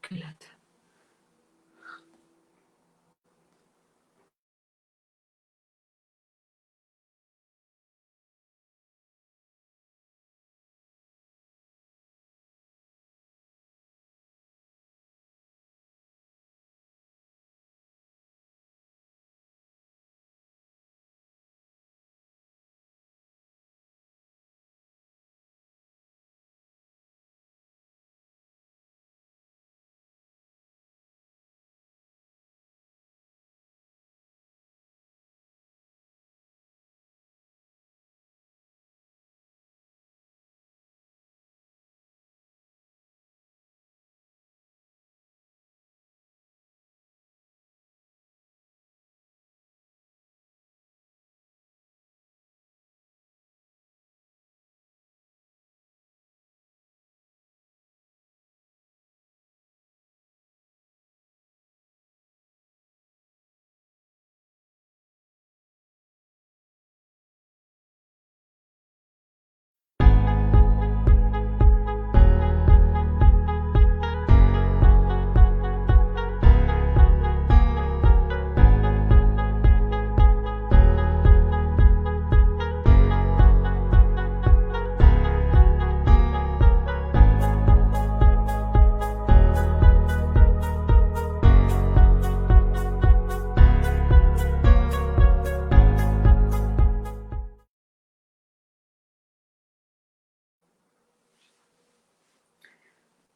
Qué lata.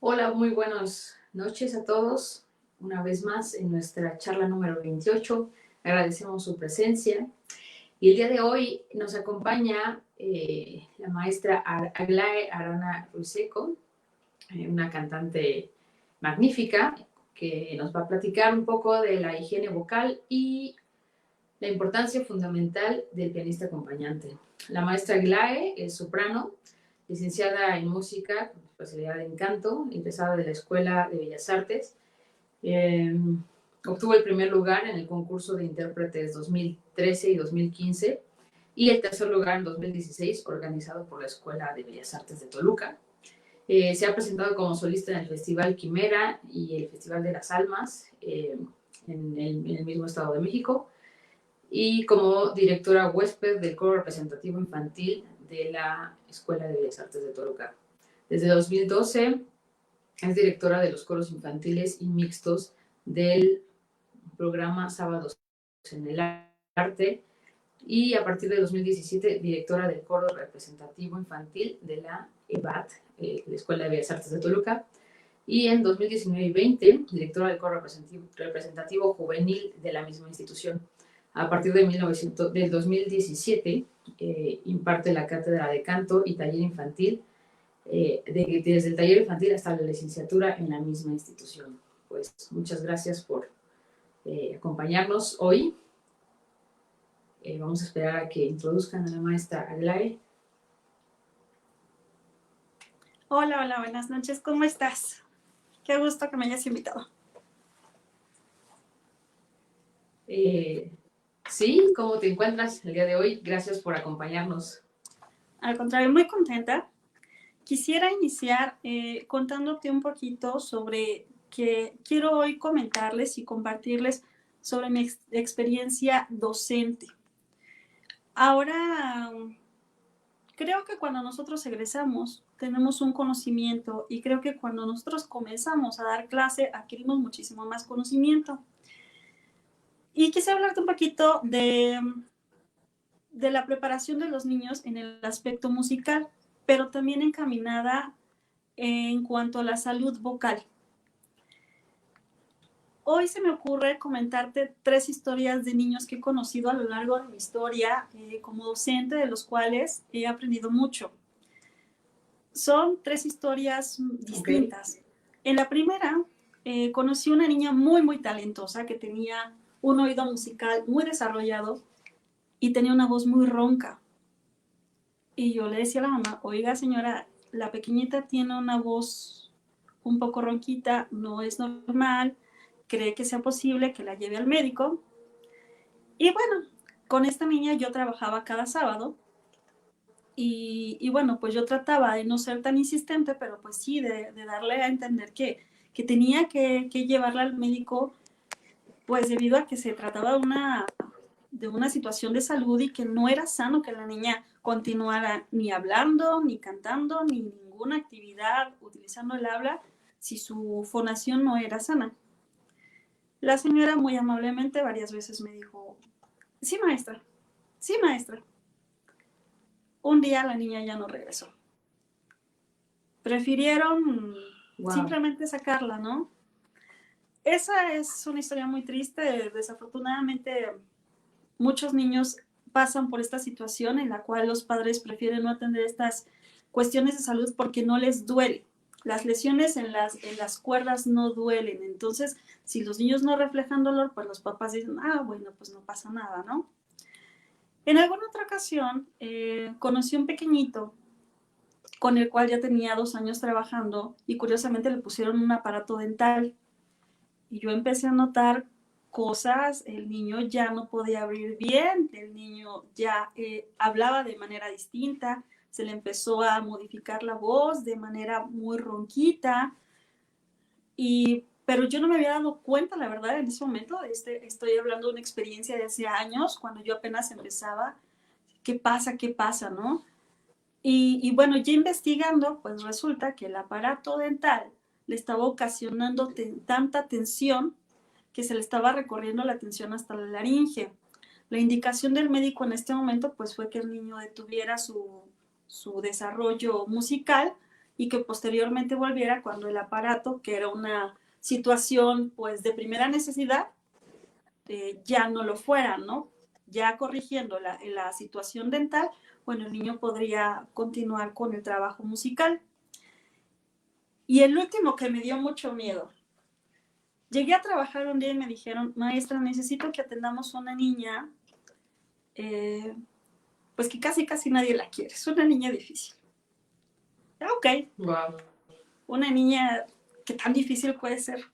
Hola, muy buenas noches a todos. Una vez más en nuestra charla número 28. Agradecemos su presencia. Y el día de hoy nos acompaña la maestra Aglae Arana Ruiseco, una cantante magnífica que nos va a platicar un poco de la higiene vocal y la importancia fundamental del pianista acompañante. La maestra Aglae es soprano, licenciada en música, con especialidad en canto, egresada de la Escuela de Bellas Artes. Obtuvo el primer lugar en el concurso de intérpretes 2013 y 2015 y el tercer lugar en 2016, organizado por la Escuela de Bellas Artes de Toluca. Se ha presentado como solista en el Festival Quimera y el Festival de las Almas en el mismo Estado de México, y como directora huésped del coro representativo infantil de la Escuela de Bellas Artes de Toluca. Desde 2012 es directora de los coros infantiles y mixtos del programa Sábados en el Arte, y a partir de 2017 directora del coro representativo infantil de la EBAT, la Escuela de Bellas Artes de Toluca, y en 2019 y 20 directora del coro representativo juvenil de la misma institución. A partir del 2017 imparte la cátedra de canto y taller infantil, desde el taller infantil hasta la licenciatura en la misma institución. Pues muchas gracias por acompañarnos hoy. Vamos a esperar a que introduzcan a la maestra Aglae. Hola, hola, buenas noches, ¿cómo estás? Qué gusto que me hayas invitado. Sí, ¿cómo te encuentras el día de hoy? Gracias por acompañarnos. Al contrario, muy contenta. Quisiera iniciar contándote un poquito sobre que quiero hoy comentarles y compartirles sobre mi experiencia docente. Ahora, creo que cuando nosotros egresamos tenemos un conocimiento y creo que cuando nosotros comenzamos a dar clase adquirimos muchísimo más conocimiento. Y quise hablarte un poquito de la preparación de los niños en el aspecto musical, pero también encaminada en cuanto a la salud vocal. Hoy se me ocurre comentarte 3 historias de niños que he conocido a lo largo de mi historia como docente, de los cuales he aprendido mucho. Son 3 historias distintas. Okay. En la primera, conocí una niña muy, muy talentosa que tenía un oído musical muy desarrollado y tenía una voz muy ronca. Y yo le decía a la mamá, oiga señora, la pequeñita tiene una voz un poco ronquita, no es normal, cree que sea posible que la lleve al médico. Y bueno, con esta niña yo trabajaba cada sábado y bueno, pues yo trataba de no ser tan insistente, pero pues sí, de darle a entender que que tenía que llevarla al médico, pues debido a que se trataba de una situación de salud y que no era sano que la niña continuara ni hablando, ni cantando, ni ninguna actividad utilizando el habla si su fonación no era sana. La señora muy amablemente varias veces me dijo, sí maestra, sí maestra. Un día la niña ya no regresó. Prefirieron simplemente sacarla, ¿no? Esa es una historia muy triste. Desafortunadamente, muchos niños pasan por esta situación en la cual los padres prefieren no atender estas cuestiones de salud porque no les duele. Las lesiones en las cuerdas no duelen. Entonces, si los niños no reflejan dolor, pues los papás dicen, bueno, pues no pasa nada, ¿no? En alguna otra ocasión, conocí un pequeñito con el cual ya tenía 2 años trabajando y curiosamente le pusieron un aparato dental. Y yo empecé a notar cosas, el niño ya no podía abrir bien, el niño ya hablaba de manera distinta, se le empezó a modificar la voz de manera muy ronquita, pero yo no me había dado cuenta, la verdad, en ese momento. Estoy hablando de una experiencia de hace años, cuando yo apenas empezaba. ¿Qué pasa? ¿Qué pasa? ¿No? Y bueno, ya investigando, pues resulta que el aparato dental le estaba ocasionando tanta tensión que se le estaba recorriendo la tensión hasta la laringe. La indicación del médico en este momento pues fue que el niño detuviera su desarrollo musical y que posteriormente volviera cuando el aparato, que era una situación pues de primera necesidad, ya no lo fuera, ¿no? Ya corrigiendo la situación dental, bueno, el niño podría continuar con el trabajo musical. Y el último que me dio mucho miedo. Llegué a trabajar un día y me dijeron, maestra, necesito que atendamos a una niña, pues que casi nadie la quiere. Es una niña difícil. Ok. Wow. Una niña que tan difícil puede ser.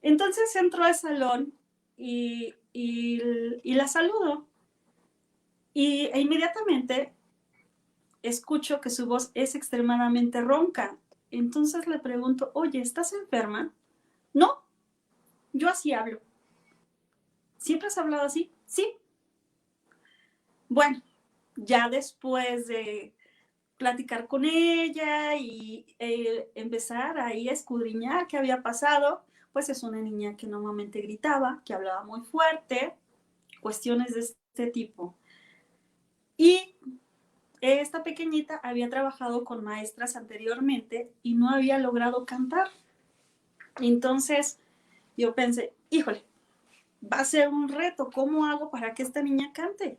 Entonces entro al salón y la saludo. E inmediatamente escucho que su voz es extremadamente ronca. Entonces le pregunto, oye, ¿estás enferma? No, yo así hablo. ¿Siempre has hablado así? Sí. Bueno, ya después de platicar con ella y empezar ahí a escudriñar qué había pasado, pues es una niña que normalmente gritaba, que hablaba muy fuerte, cuestiones de este tipo. Y esta pequeñita había trabajado con maestras anteriormente y no había logrado cantar. Entonces yo pensé, híjole, va a ser un reto, ¿cómo hago para que esta niña cante?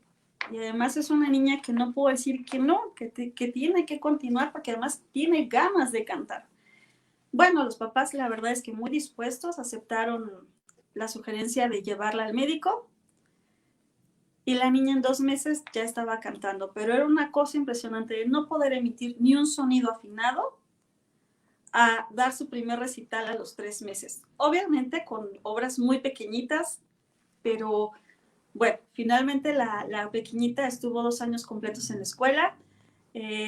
Y además es una niña que no puedo decir que no, que tiene que continuar porque además tiene ganas de cantar. Bueno, los papás la verdad es que muy dispuestos aceptaron la sugerencia de llevarla al médico y la niña en 2 meses ya estaba cantando, pero era una cosa impresionante de no poder emitir ni un sonido afinado a dar su primer recital a los 3 meses. Obviamente con obras muy pequeñitas, pero bueno, finalmente la pequeñita estuvo 2 años completos en la escuela,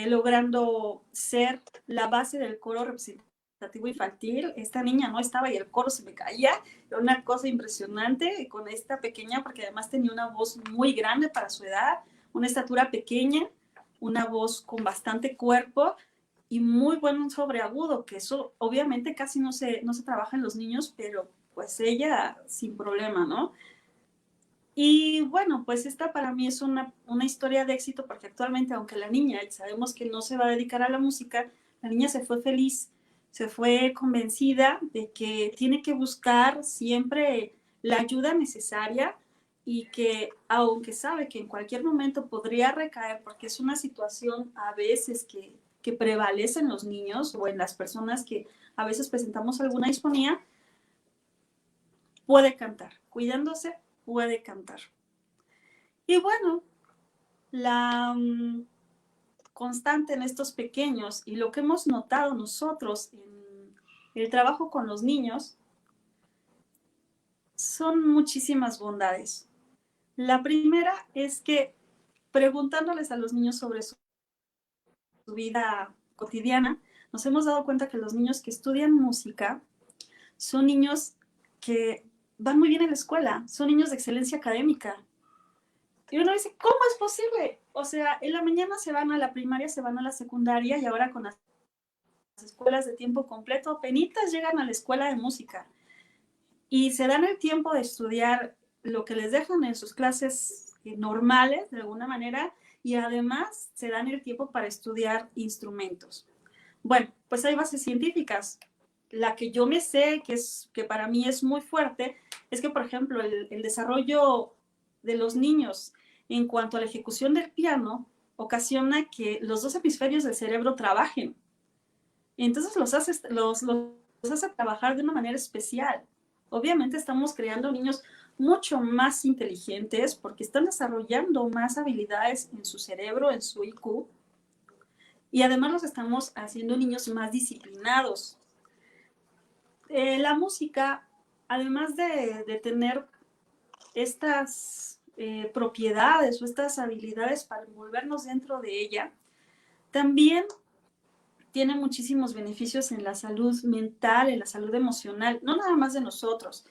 logrando ser la base del coro representativo infantil. Esta niña no estaba y el coro se me caía. Era una cosa impresionante con esta pequeña, porque además tenía una voz muy grande para su edad, una estatura pequeña, una voz con bastante cuerpo y muy buen sobreagudo, que eso obviamente casi no se trabaja en los niños, pero pues ella sin problema, ¿no? Y bueno, pues esta para mí es una historia de éxito porque actualmente, aunque la niña sabemos que no se va a dedicar a la música, la niña se fue feliz, se fue convencida de que tiene que buscar siempre la ayuda necesaria y que aunque sabe que en cualquier momento podría recaer, porque es una situación a veces que prevalece en los niños o en las personas que a veces presentamos alguna disfonía, puede cantar, cuidándose puede cantar. Y bueno, la constante en estos pequeños y lo que hemos notado nosotros en el trabajo con los niños son muchísimas bondades. La primera es que preguntándoles a los niños sobre su vida cotidiana, nos hemos dado cuenta que los niños que estudian música son niños que van muy bien en la escuela, son niños de excelencia académica. Y uno dice, ¿cómo es posible? O sea, en la mañana se van a la primaria, se van a la secundaria y ahora con las escuelas de tiempo completo, penitas llegan a la escuela de música y se dan el tiempo de estudiar lo que les dejan en sus clases normales, de alguna manera, y además se dan el tiempo para estudiar instrumentos. Bueno, pues hay bases científicas. La que yo me sé, que para mí es muy fuerte, es que, por ejemplo, el desarrollo de los niños en cuanto a la ejecución del piano ocasiona que los dos hemisferios del cerebro trabajen. Y entonces los hace trabajar de una manera especial. Obviamente estamos creando niños mucho más inteligentes porque están desarrollando más habilidades en su cerebro, en su IQ, y además los estamos haciendo niños más disciplinados. La música, además de tener estas propiedades o estas habilidades para envolvernos dentro de ella, también tiene muchísimos beneficios en la salud mental, en la salud emocional, no nada más de nosotros.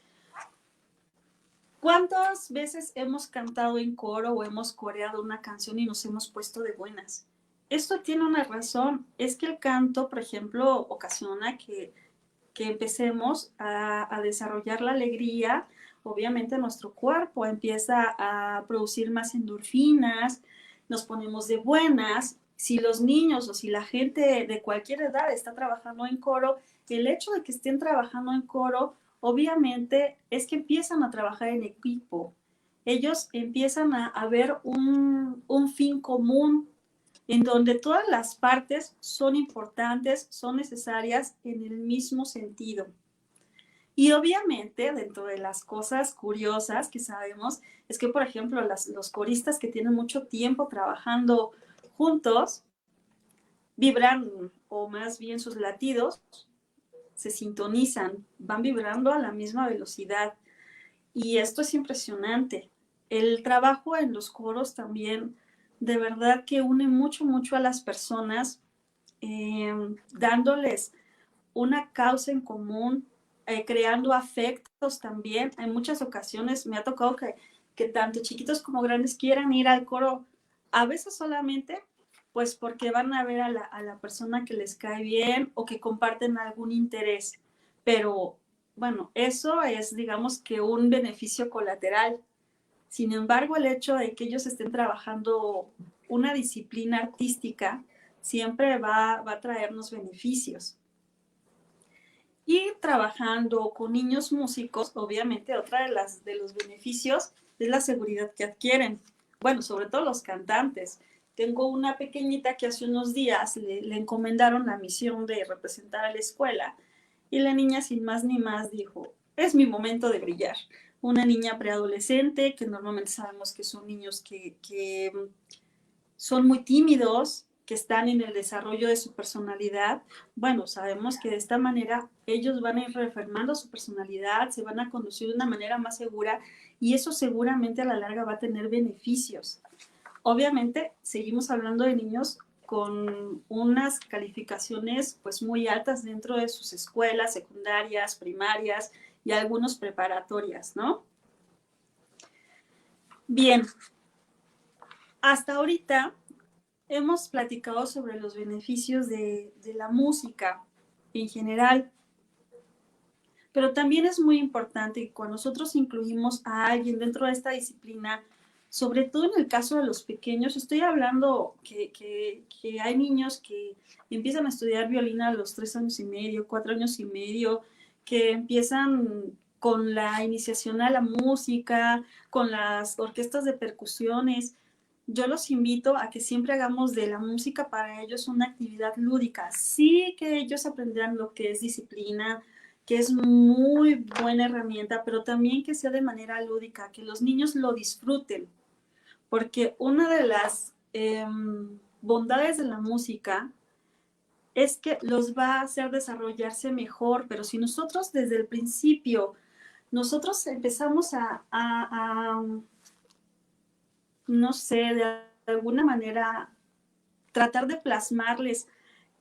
¿Cuántas veces hemos cantado en coro o hemos coreado una canción y nos hemos puesto de buenas? Esto tiene una razón, es que el canto, por ejemplo, ocasiona que empecemos a desarrollar la alegría. Obviamente nuestro cuerpo empieza a producir más endorfinas, nos ponemos de buenas. Si los niños o si la gente de cualquier edad está trabajando en coro, el hecho de que estén trabajando en coro, obviamente es que empiezan a trabajar en equipo. Ellos empiezan a ver un fin común en donde todas las partes son importantes, son necesarias en el mismo sentido. Y obviamente, dentro de las cosas curiosas que sabemos, es que, por ejemplo, los coristas que tienen mucho tiempo trabajando juntos, vibran, o más bien sus latidos, se sintonizan, van vibrando a la misma velocidad. Y esto es impresionante. El trabajo en los coros también, de verdad que une mucho, mucho a las personas, dándoles una causa en común, creando afectos también. En muchas ocasiones me ha tocado que tanto chiquitos como grandes quieran ir al coro, a veces solamente pues porque van a ver a la persona que les cae bien o que comparten algún interés. Pero bueno, eso es digamos que un beneficio colateral. Sin embargo, el hecho de que ellos estén trabajando una disciplina artística siempre va a traernos beneficios. Y trabajando con niños músicos, obviamente, otra de los beneficios es la seguridad que adquieren. Bueno, sobre todo los cantantes. Tengo una pequeñita que hace unos días le encomendaron la misión de representar a la escuela y la niña sin más ni más dijo, es mi momento de brillar. Una niña preadolescente, que normalmente sabemos que son niños que son muy tímidos, que están en el desarrollo de su personalidad. Bueno, sabemos que de esta manera ellos van a ir reafirmando su personalidad, se van a conducir de una manera más segura y eso seguramente a la larga va a tener beneficios. Obviamente, seguimos hablando de niños con unas calificaciones pues muy altas dentro de sus escuelas secundarias, primarias y algunos preparatorias, ¿no? Bien, hasta ahorita hemos platicado sobre los beneficios de la música en general, pero también es muy importante que cuando nosotros incluimos a alguien dentro de esta disciplina, sobre todo en el caso de los pequeños, estoy hablando que hay niños que empiezan a estudiar violín a los 3 años y medio, 4 años y medio, que empiezan con la iniciación a la música, con las orquestas de percusiones. Yo los invito a que siempre hagamos de la música para ellos una actividad lúdica. Sí que ellos aprenderán lo que es disciplina, que es muy buena herramienta, pero también que sea de manera lúdica, que los niños lo disfruten, porque una de las bondades de la música es que los va a hacer desarrollarse mejor, pero si nosotros desde el principio, nosotros empezamos no sé, de alguna manera tratar de plasmarles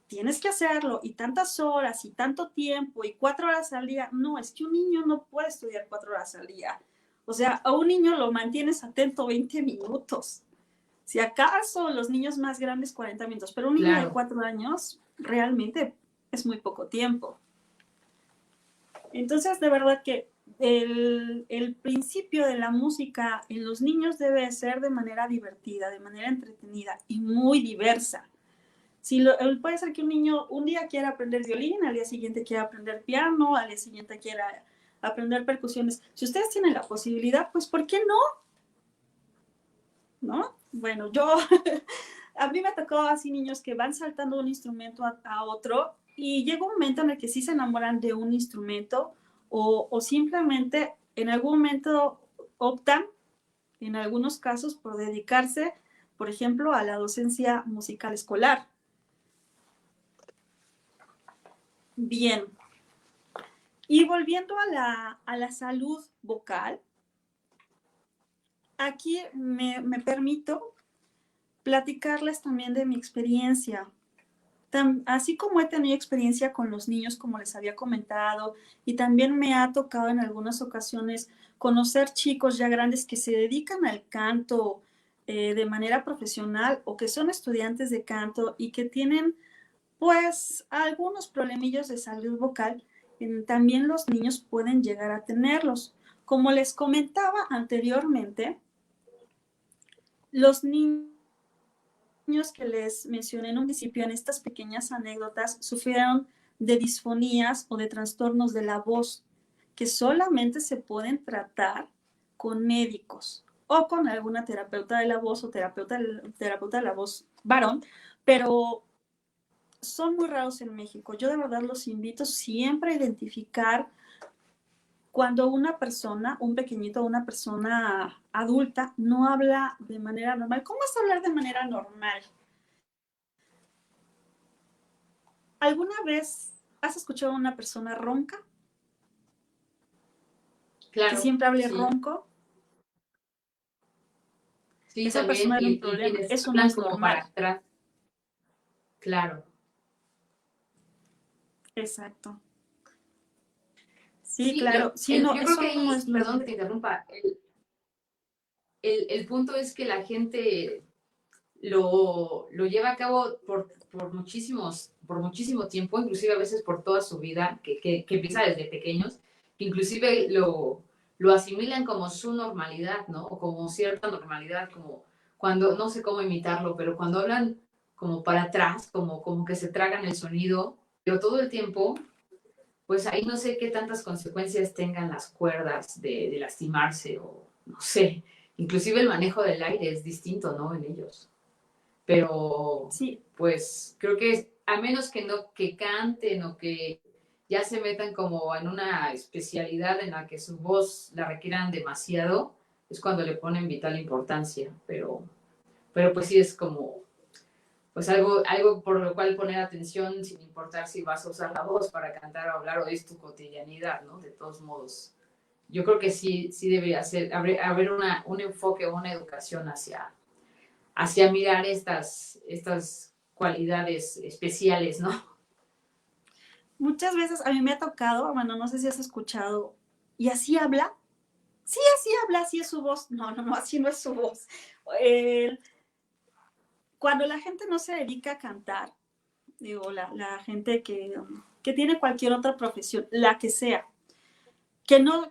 tienes que hacerlo, y tantas horas, y tanto tiempo, y 4 horas al día. No, es que un niño no puede estudiar 4 horas al día. O sea, a un niño lo mantienes atento 20 minutos. Si acaso los niños más grandes 40 minutos, pero un niño de Claro, 4 años realmente es muy poco tiempo. Entonces, de verdad que el principio de la música en los niños debe ser de manera divertida, de manera entretenida y muy diversa. Si puede ser que un niño un día quiera aprender violín, al día siguiente quiera aprender piano, al día siguiente quiera aprender percusiones. Si ustedes tienen la posibilidad, pues ¿por qué no? ¿No? Bueno, a mí me tocó así niños que van saltando de un instrumento a otro, y llega un momento en el que sí se enamoran de un instrumento, o simplemente en algún momento optan, en algunos casos, por dedicarse, por ejemplo, a la docencia musical escolar. Bien, y volviendo a la salud vocal, aquí me permito platicarles también de mi experiencia. Así como he tenido experiencia con los niños, como les había comentado, y también me ha tocado en algunas ocasiones conocer chicos ya grandes que se dedican al canto de manera profesional, o que son estudiantes de canto y que tienen pues algunos problemillos de salud vocal. También los niños pueden llegar a tenerlos. Como les comentaba anteriormente, los niños que les mencioné en un principio, en estas pequeñas anécdotas, sufrieron de disfonías o de trastornos de la voz, que solamente se pueden tratar con médicos o con alguna terapeuta de la voz o terapeuta de la voz varón, pero son muy raros en México. Yo de verdad los invito siempre a identificar cuando una persona, un pequeño, una persona adulta, no habla de manera normal. ¿Cómo es hablar de manera normal? ¿Alguna vez has escuchado a una persona ronca? Que claro, siempre hable sí, ronco. sí, Esa también, persona tiene un y problema. quienes Eso no hablan es como para normal. atrás, claro. Exacto. Sí, Sí, claro. Sí, no, yo creo que eso no ahí, es perdón que normal. te interrumpa, el punto es que la gente lo lleva a cabo por muchísimo tiempo, inclusive a veces por toda su vida, que empieza desde pequeños, que inclusive lo asimilan como su normalidad, ¿no? O como cierta normalidad, como cuando, no sé cómo imitarlo, pero cuando hablan como para atrás, como que se tragan el sonido, pero todo el tiempo, pues ahí no sé qué tantas consecuencias tengan las cuerdas de lastimarse o no sé. Inclusive el manejo del aire es distinto, ¿no? En ellos. Pero Sí, pues creo que a menos que no que canten o que ya se metan como en una especialidad en la que su voz la requieran demasiado, es cuando le ponen vital importancia. Pero pues sí es como pues algo por lo cual poner atención sin importar si vas a usar la voz para cantar o hablar o es tu cotidianidad, ¿no? De todos modos. Yo creo que sí debería haber un enfoque o una educación hacia mirar estas cualidades especiales, ¿no? muchas veces a mí me ha tocado, bueno, no sé si has escuchado, ¿y así habla? Sí, así habla, así es su voz. No, no, no, así no es su voz. Eh, Cuando la gente no se dedica a cantar, digo, la gente que tiene cualquier otra profesión, la que sea, que no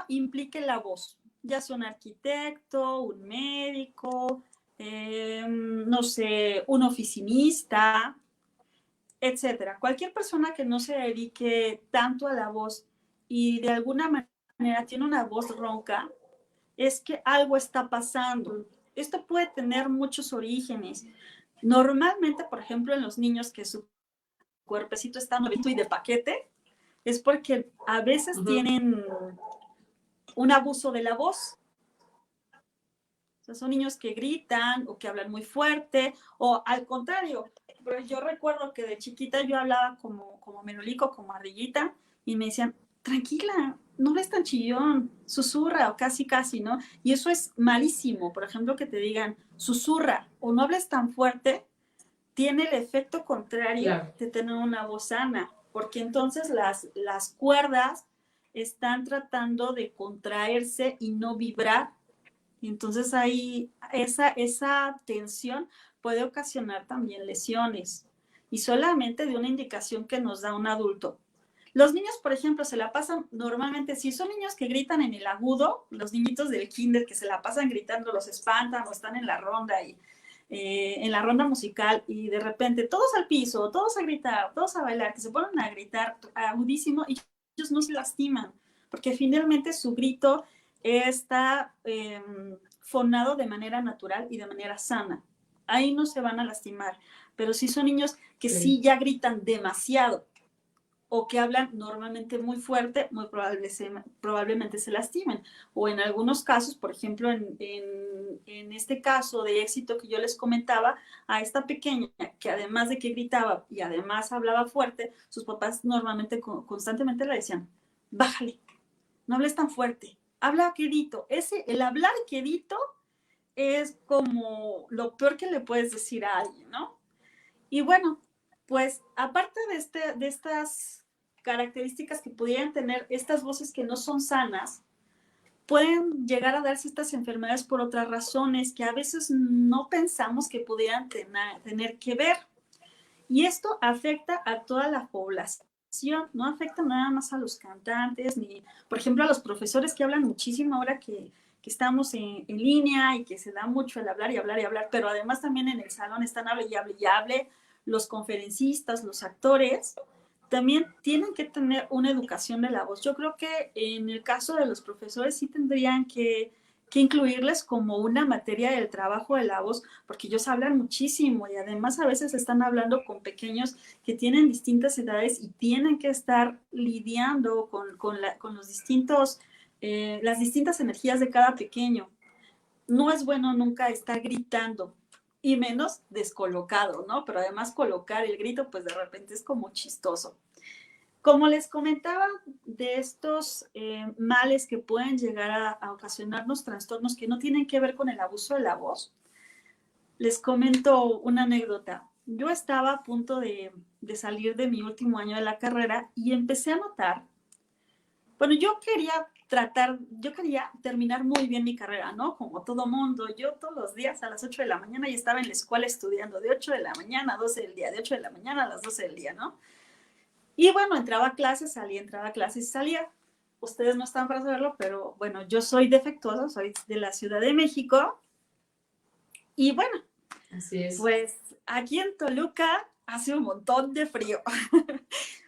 implique la voz, ya sea un arquitecto, un médico, no sé, un oficinista, etcétera. Cualquier persona que no se dedique tanto a la voz y de alguna manera tiene una voz ronca, es que algo está pasando. Esto puede tener muchos orígenes. Normalmente, por ejemplo, en los niños que su cuerpecito está nuevito y de paquete, es porque a veces Ujú. tienen un abuso de la voz. O sea, son niños que gritan o que hablan muy fuerte, o al contrario. Pero yo recuerdo que de chiquita yo hablaba como menolico, como ardillita, y me decían, tranquila, no eres tan chillón, susurra, o casi, casi, ¿no? Y eso es malísimo. Por ejemplo, que te digan, susurra, o no hables tan fuerte, tiene el efecto contrario Claro. de tener una voz sana, porque entonces las cuerdas están tratando de contraerse y no vibrar. Y entonces ahí esa tensión puede ocasionar también lesiones y solamente de una indicación que nos da un adulto. Los niños, por ejemplo, se la pasan normalmente, si son niños que gritan en el agudo, los niñitos del kinder que se la pasan gritando, los espantan o están en la ronda y en la ronda musical y de repente todos al piso, todos a gritar, todos a bailar, que se ponen a gritar agudísimo y ellos no se lastiman, porque finalmente su grito está fonado de manera natural y de manera sana. Ahí no se van a lastimar, pero si son niños que sí ya gritan demasiado o que hablan normalmente muy fuerte, muy probablemente se lastimen. O en algunos casos, por ejemplo, en este caso de éxito que yo les comentaba, a esta pequeña que además de que gritaba y además hablaba fuerte, sus papás normalmente constantemente le decían, bájale, no hables tan fuerte, habla quedito. El hablar quedito es como lo peor que le puedes decir a alguien, ¿no? Y bueno, pues aparte de estas características que pudieran tener estas voces que no son sanas, pueden llegar a darse estas enfermedades por otras razones que a veces no pensamos que pudieran tener que ver. Y esto afecta a toda la población, no afecta nada más a los cantantes, ni, por ejemplo, a los profesores que hablan muchísimo ahora que estamos en línea y que se da mucho el hablar y hablar y hablar, pero además también en el salón están hable y hable y hable, los conferencistas, los actores, también tienen que tener una educación de la voz. Yo creo que en el caso de los profesores sí tendrían que incluirles como una materia del trabajo de la voz, porque ellos hablan muchísimo y además a veces están hablando con pequeños que tienen distintas edades y tienen que estar lidiando con los distintos, las distintas energías de cada pequeño. No es bueno nunca estar gritando y menos descolocado, ¿no? Pero además colocar el grito, pues de repente es como chistoso. Como les comentaba, de estos males que pueden llegar a ocasionarnos trastornos que no tienen que ver con el abuso de la voz, les comento una anécdota. Yo estaba a punto de salir de mi último año de la carrera y empecé a notar, bueno, yo quería terminar muy bien mi carrera, ¿no? Como todo mundo, yo todos los días a las 8 de la mañana ya estaba en la escuela estudiando, de 8 de la mañana a 12 del día, de 8 de la mañana a las 12 del día, ¿no? Y bueno, entraba a clases, salía, entraba a clases y salía. Ustedes no están para saberlo, pero bueno, yo soy defectuosa, soy de la Ciudad de México. Y bueno, así es. Pues aquí en Toluca hace un montón de frío.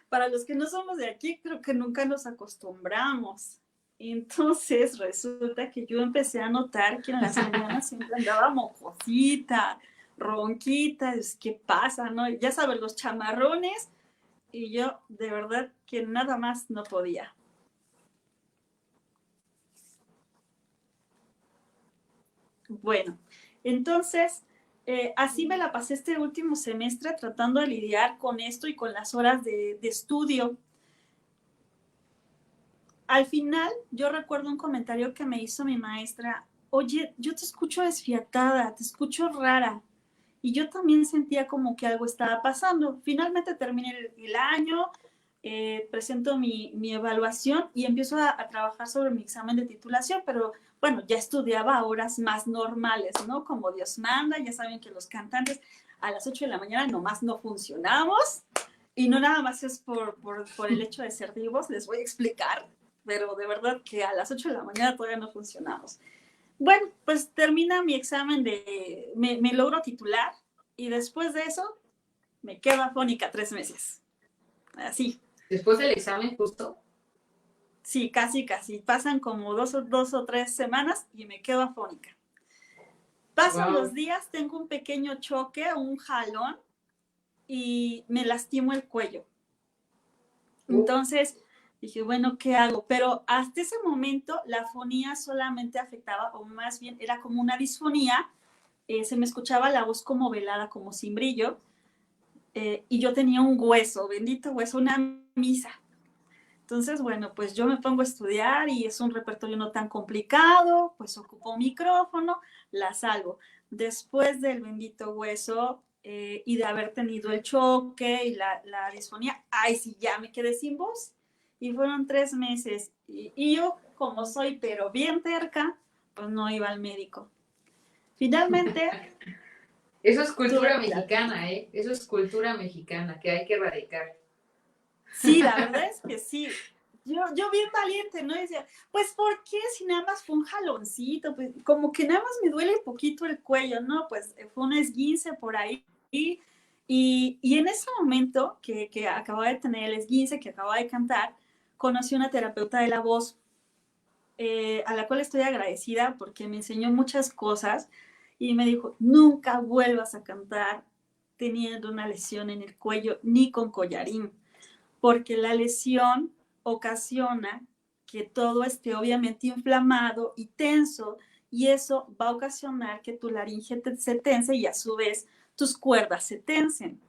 Para los que no somos de aquí, creo que nunca nos acostumbramos. Entonces resulta que yo empecé a notar que en las mañanas siempre andaba mocosita, ronquita, ¿qué pasa, no? Ya saben, los chamarrones, y yo de verdad que nada más no podía. Bueno, entonces, así me la pasé este último semestre tratando de lidiar con esto y con las horas de estudio. Al final, yo recuerdo un comentario que me hizo mi maestra, oye, yo te escucho desfiatada, te escucho rara. Y yo también sentía como que algo estaba pasando. Finalmente terminé el año, presento mi evaluación y empiezo a trabajar sobre mi examen de titulación, pero bueno, ya estudiaba a horas más normales, ¿no? Como Dios manda, ya saben que los cantantes a las 8 de la mañana nomás no funcionamos y no nada más es por el hecho de ser vivos, les voy a explicar, pero de verdad que a las 8 de la mañana todavía no funcionamos. Bueno, pues termina mi examen me logro titular y después de eso me quedo afónica 3 meses. Así. Después del examen, justo. Sí, casi. Pasan como dos o tres semanas y me quedo afónica. Pasan los días, tengo un pequeño choque, un jalón y me lastimo el cuello. Entonces dije, bueno, ¿qué hago? Pero hasta ese momento la afonía solamente afectaba, o más bien era como una disfonía, se me escuchaba la voz como velada, como sin brillo, y yo tenía un hueso, bendito hueso, una misa. Entonces, bueno, pues yo me pongo a estudiar y es un repertorio no tan complicado, pues ocupo un micrófono, la salgo. Después del bendito hueso, y de haber tenido el choque y la disfonía, ay, sí, ya me quedé sin voz. Y fueron 3 meses. Y yo, como soy, pero bien terca, pues no iba al médico. Finalmente, Eso es cultura tuve que ir al mexicana, médico. ¿eh? Eso es cultura mexicana que hay que erradicar. Sí, la verdad es que sí. Yo bien valiente, ¿no? Y decía, pues, ¿por qué si nada más fue un jaloncito? Pues, como que nada más me duele poquito el cuello, ¿no? Pues fue un esguince por ahí. Y en ese momento que acababa de tener el esguince, que acababa de cantar, conocí una terapeuta de la voz, a la cual estoy agradecida porque me enseñó muchas cosas y me dijo, nunca vuelvas a cantar teniendo una lesión en el cuello ni con collarín, porque la lesión ocasiona que todo esté obviamente inflamado y tenso, y eso va a ocasionar que tu laringe se tense y a su vez tus cuerdas se tensen.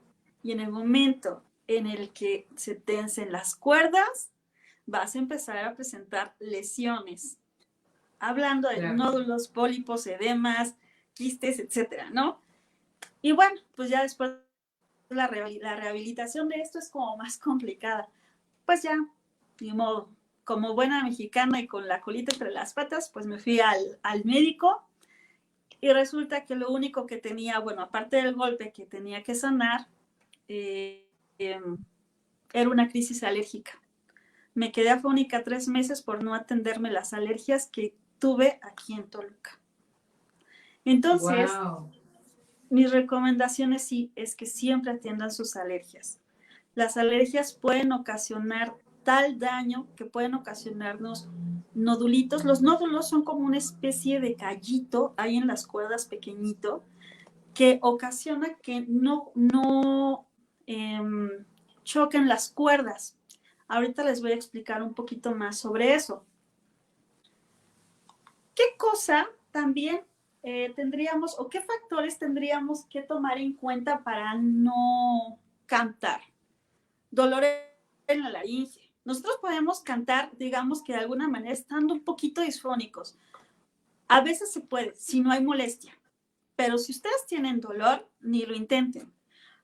Y en el momento en el que se tensen las cuerdas, vas a empezar a presentar lesiones, hablando de Claro. nódulos, pólipos, edemas, quistes, etcétera, ¿no? Y bueno, pues ya después la rehabilitación de esto es como más complicada. Pues ya, ni modo. Como buena mexicana y con la colita entre las patas, pues me fui al médico y resulta que lo único que tenía, bueno, aparte del golpe que tenía que sanar, eh, eh, era una crisis alérgica. Me quedé afónica 3 meses por no atenderme las alergias que tuve aquí en Toluca. Entonces, Wow. mis recomendaciones sí es que siempre atiendan sus alergias. Las alergias pueden ocasionar tal daño que pueden ocasionarnos nodulitos. Los nódulos son como una especie de callito ahí en las cuerdas pequeñito que ocasiona que no eh, choquen las cuerdas. Ahorita les voy a explicar un poquito más sobre eso. ¿Qué cosa también tendríamos o qué factores tendríamos que tomar en cuenta para no cantar? Dolor en la laringe. Nosotros podemos cantar, digamos que de alguna manera, estando un poquito disfónicos. A veces se puede, si no hay molestia. Pero si ustedes tienen dolor, ni lo intenten,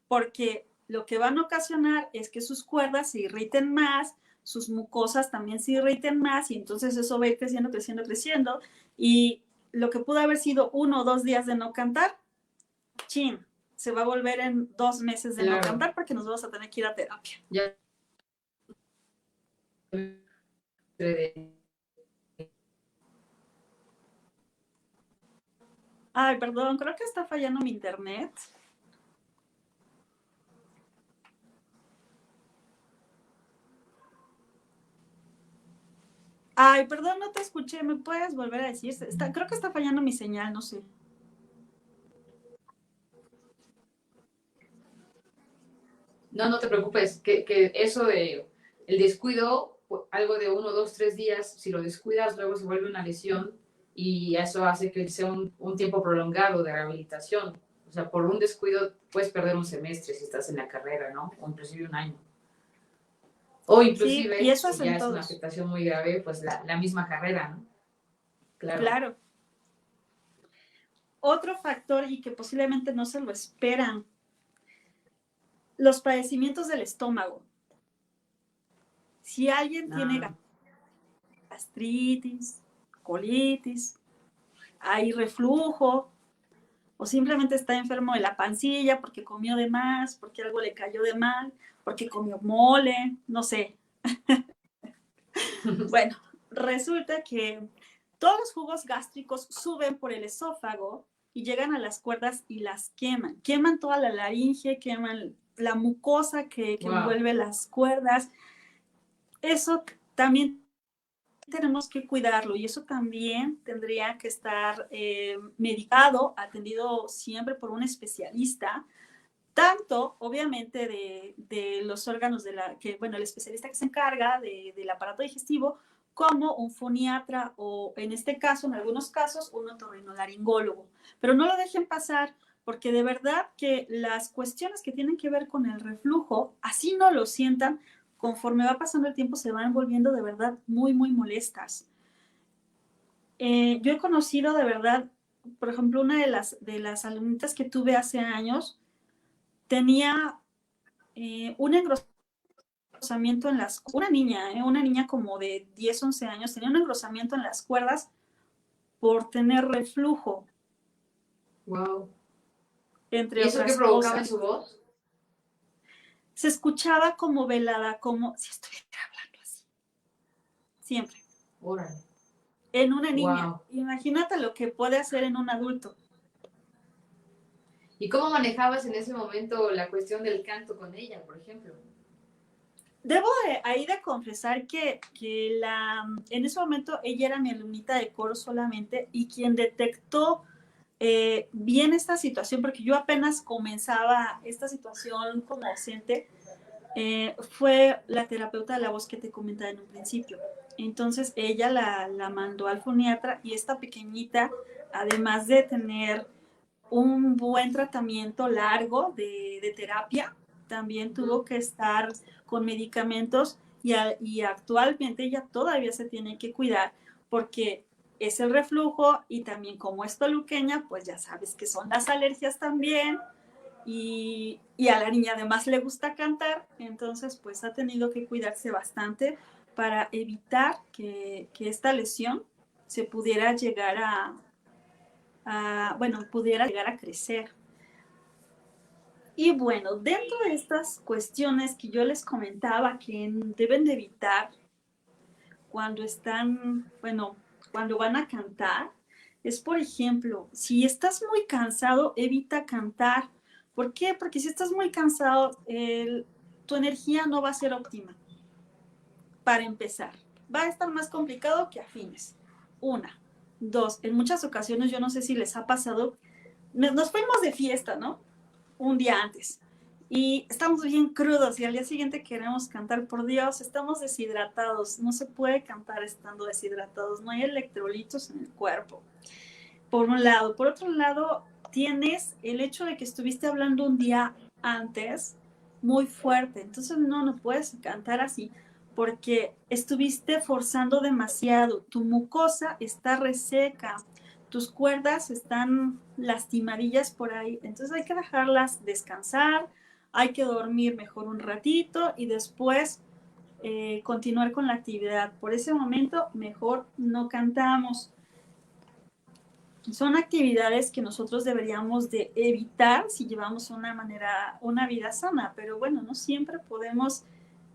porque lo que van a ocasionar es que sus cuerdas se irriten más, sus mucosas también se irriten más, y entonces eso va a ir creciendo, creciendo, creciendo. Y lo que pudo haber sido 1 o 2 días de no cantar, chin, se va a volver en 2 meses de no Claro. cantar porque nos vamos a tener que ir a terapia. Ya. Ay, perdón, creo que está fallando mi internet. Ay, perdón, no te escuché. ¿Me puedes volver a decir? Creo que está fallando mi señal, no sé. No, no te preocupes, que eso de el descuido, algo de 1, 2, 3 días, si lo descuidas, luego se vuelve una lesión y eso hace que sea un tiempo prolongado de rehabilitación. O sea, por un descuido puedes perder un semestre si estás en la carrera, ¿no? O inclusive un año. O Sí, y inclusive, eso si hacen ya es una todos. afectación muy grave, pues la misma carrera, ¿no? Claro. Claro. Otro factor y que posiblemente no se lo esperan, los padecimientos del estómago. Si alguien tiene Ah, gastritis, colitis, hay reflujo, o simplemente está enfermo de la pancilla porque comió de más, porque algo le cayó de mal, porque comió mole, no sé. Bueno, resulta que todos los jugos gástricos suben por el esófago y llegan a las cuerdas y las queman. Queman toda la laringe, queman la mucosa que wow. envuelve las cuerdas. Eso también tenemos que cuidarlo y eso también tendría que estar medicado, atendido siempre por un especialista, tanto obviamente de los órganos bueno, el especialista que se encarga del aparato digestivo, como un foniatra o en este caso, en algunos casos, un otorrinolaringólogo. Pero no lo dejen pasar porque de verdad que las cuestiones que tienen que ver con el reflujo, así no lo sientan, conforme va pasando el tiempo se van volviendo de verdad muy, muy molestas. Yo he conocido de verdad, por ejemplo, una de las alumnitas que tuve hace años, tenía un engrosamiento en una niña como de 10, 11 años, tenía un engrosamiento en las cuerdas por tener reflujo, Wow. ¿Y entre eso qué otras provocaba en cosas. su voz? Se escuchaba como velada, como si estuviera hablando así, siempre. Órale. En una niña, Wow. imagínate lo que puede hacer en un adulto. ¿Y cómo manejabas en ese momento la cuestión del canto con ella, por ejemplo? Debo ahí de confesar que en ese momento ella era mi alumnita de coro solamente y quien detectó bien esta situación, porque yo apenas comenzaba esta situación como docente, fue la terapeuta de la voz que te comentaba en un principio. Entonces ella la mandó al foniatra y esta pequeñita, además de tener un buen tratamiento largo de terapia, también tuvo que estar con medicamentos y actualmente ella todavía se tiene que cuidar porque es el reflujo y también como es toluqueña, pues ya sabes que son las alergias también y a la niña además le gusta cantar, entonces pues ha tenido que cuidarse bastante para evitar que esta lesión se pudiera llegar pudiera llegar a crecer. Y bueno, dentro de estas cuestiones que yo les comentaba que deben de evitar cuando están, bueno, cuando van a cantar, es por ejemplo, si estás muy cansado, evita cantar. ¿Por qué? Porque si estás muy cansado, tu energía no va a ser óptima. Para empezar, va a estar más complicado que afines. Una. Dos, en muchas ocasiones, yo no sé si les ha pasado, nos fuimos de fiesta, ¿no? Un día antes. Y estamos bien crudos y al día siguiente queremos cantar. Por Dios, estamos deshidratados. No se puede cantar estando deshidratados. No hay electrolitos en el cuerpo. Por un lado. Por otro lado, tienes el hecho de que estuviste hablando un día antes muy fuerte. Entonces no puedes cantar así porque estuviste forzando demasiado. Tu mucosa está reseca. Tus cuerdas están lastimadillas por ahí. Entonces hay que dejarlas descansar. Hay que dormir mejor un ratito y después continuar con la actividad. Por ese momento, mejor no cantamos. Son actividades que nosotros deberíamos de evitar si llevamos una vida sana, pero bueno, no siempre podemos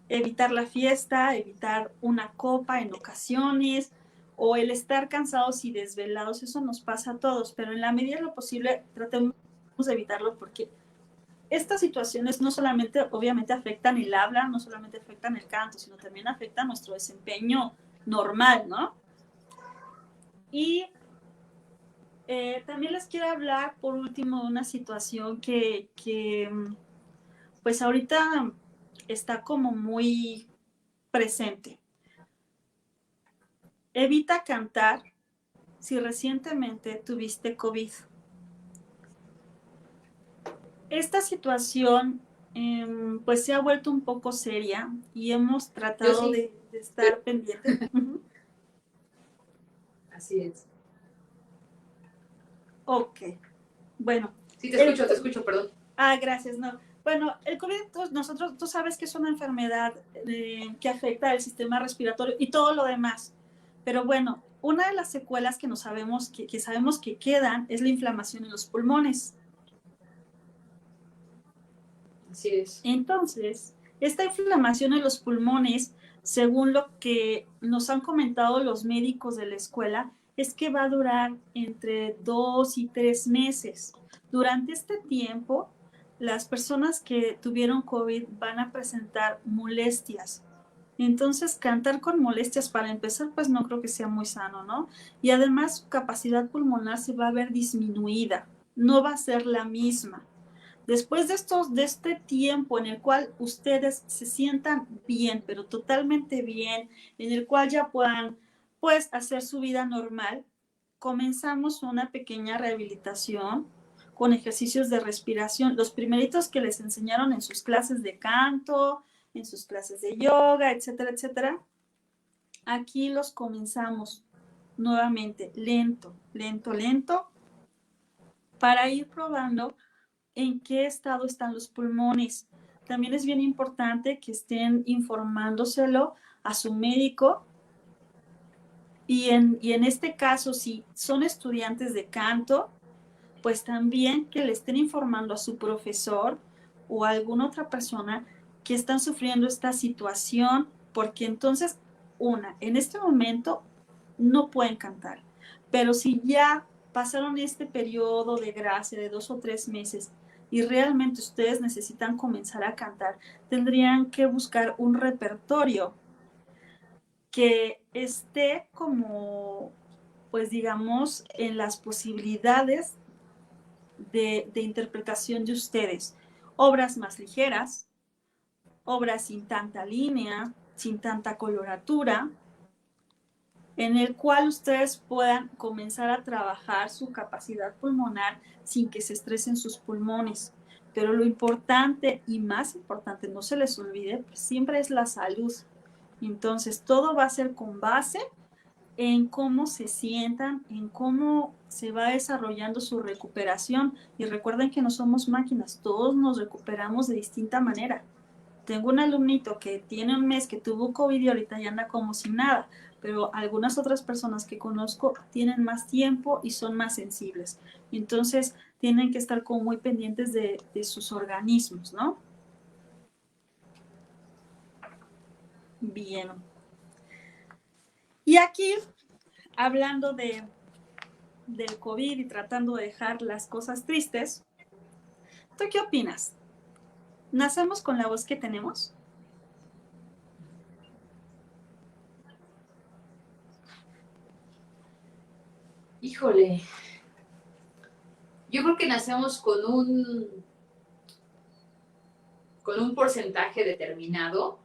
evitar la fiesta, evitar una copa en ocasiones o el estar cansados y desvelados, eso nos pasa a todos, pero en la medida de lo posible tratemos de evitarlo porque estas situaciones no solamente obviamente afectan el habla, no solamente afectan el canto, sino también afectan nuestro desempeño normal, ¿no? Y también les quiero hablar por último de una situación que pues ahorita está como muy presente. Evita cantar si recientemente tuviste COVID. Esta situación pues se ha vuelto un poco seria y hemos Yo tratado sí. de estar pendientes. Así es. Ok, bueno. Sí, El, te escucho, perdón. Gracias, no. Bueno, el COVID, tú sabes que es una enfermedad que afecta al sistema respiratorio y todo lo demás. Pero bueno, una de las secuelas que sabemos que quedan es la inflamación en los pulmones. Así es. Entonces, esta inflamación en los pulmones, según lo que nos han comentado los médicos de la escuela, es que va a durar entre 2 y 3 meses. Durante este tiempo, las personas que tuvieron COVID van a presentar molestias. Entonces, cantar con molestias para empezar, pues no creo que sea muy sano, ¿no? Y además, su capacidad pulmonar se va a ver disminuida, no va a ser la misma. Después de este tiempo en el cual ustedes se sientan bien, pero totalmente bien, en el cual ya puedan, pues, hacer su vida normal, comenzamos una pequeña rehabilitación con ejercicios de respiración, los primeritos que les enseñaron en sus clases de canto, en sus clases de yoga, etcétera, etcétera. Aquí los comenzamos nuevamente, lento, lento, lento, para ir probando en qué estado están los pulmones. También es bien importante que estén informándoselo a su médico y en este caso, si son estudiantes de canto, pues también que le estén informando a su profesor o a alguna otra persona que están sufriendo esta situación, porque entonces, en este momento no pueden cantar, pero si ya pasaron este periodo de gracia de 2 o 3 meses y realmente ustedes necesitan comenzar a cantar, tendrían que buscar un repertorio que esté como, pues digamos, en las posibilidades de interpretación de ustedes. Obras más ligeras, obras sin tanta línea, sin tanta coloratura, en el cual ustedes puedan comenzar a trabajar su capacidad pulmonar sin que se estresen sus pulmones. Pero lo importante y más importante, no se les olvide, pues siempre es la salud. Entonces, todo va a ser con base en cómo se sientan, en cómo se va desarrollando su recuperación. Y recuerden que no somos máquinas, todos nos recuperamos de distinta manera. Tengo un alumnito que tiene un mes que tuvo COVID y ahorita ya anda como sin nada, pero algunas otras personas que conozco tienen más tiempo y son más sensibles. Entonces, tienen que estar como muy pendientes de sus organismos, ¿no? Bien. Y aquí, hablando del COVID y tratando de dejar las cosas tristes, ¿tú qué opinas? ¿Nacemos con la voz que tenemos? Híjole, yo creo que nacemos con un porcentaje determinado,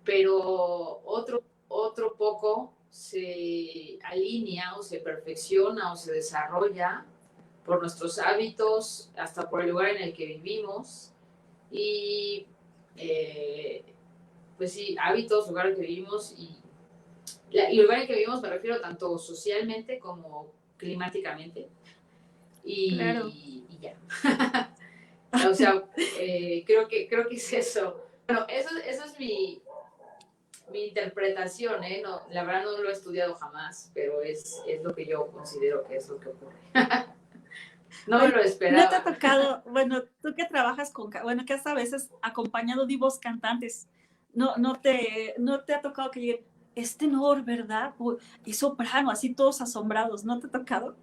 pero otro poco se alinea o se perfecciona o se desarrolla por nuestros hábitos, hasta por el lugar en el que vivimos. Y pues sí, hábitos, lugar en el que vivimos y lugar en el que vivimos me refiero tanto socialmente como climáticamente. Claro. Y ya. O sea, creo que es eso. Bueno, eso es mi interpretación, ¿eh? No, la verdad no lo he estudiado jamás, pero es lo que yo considero que es lo que ocurre. No me Oye, lo ¿no te ha esperaba. tocado, bueno, tú que trabajas bueno, que has a veces acompañado divos cantantes, no te ha tocado que lleguen, es tenor, ¿verdad? Y soprano, así todos asombrados, ¿no te ha tocado?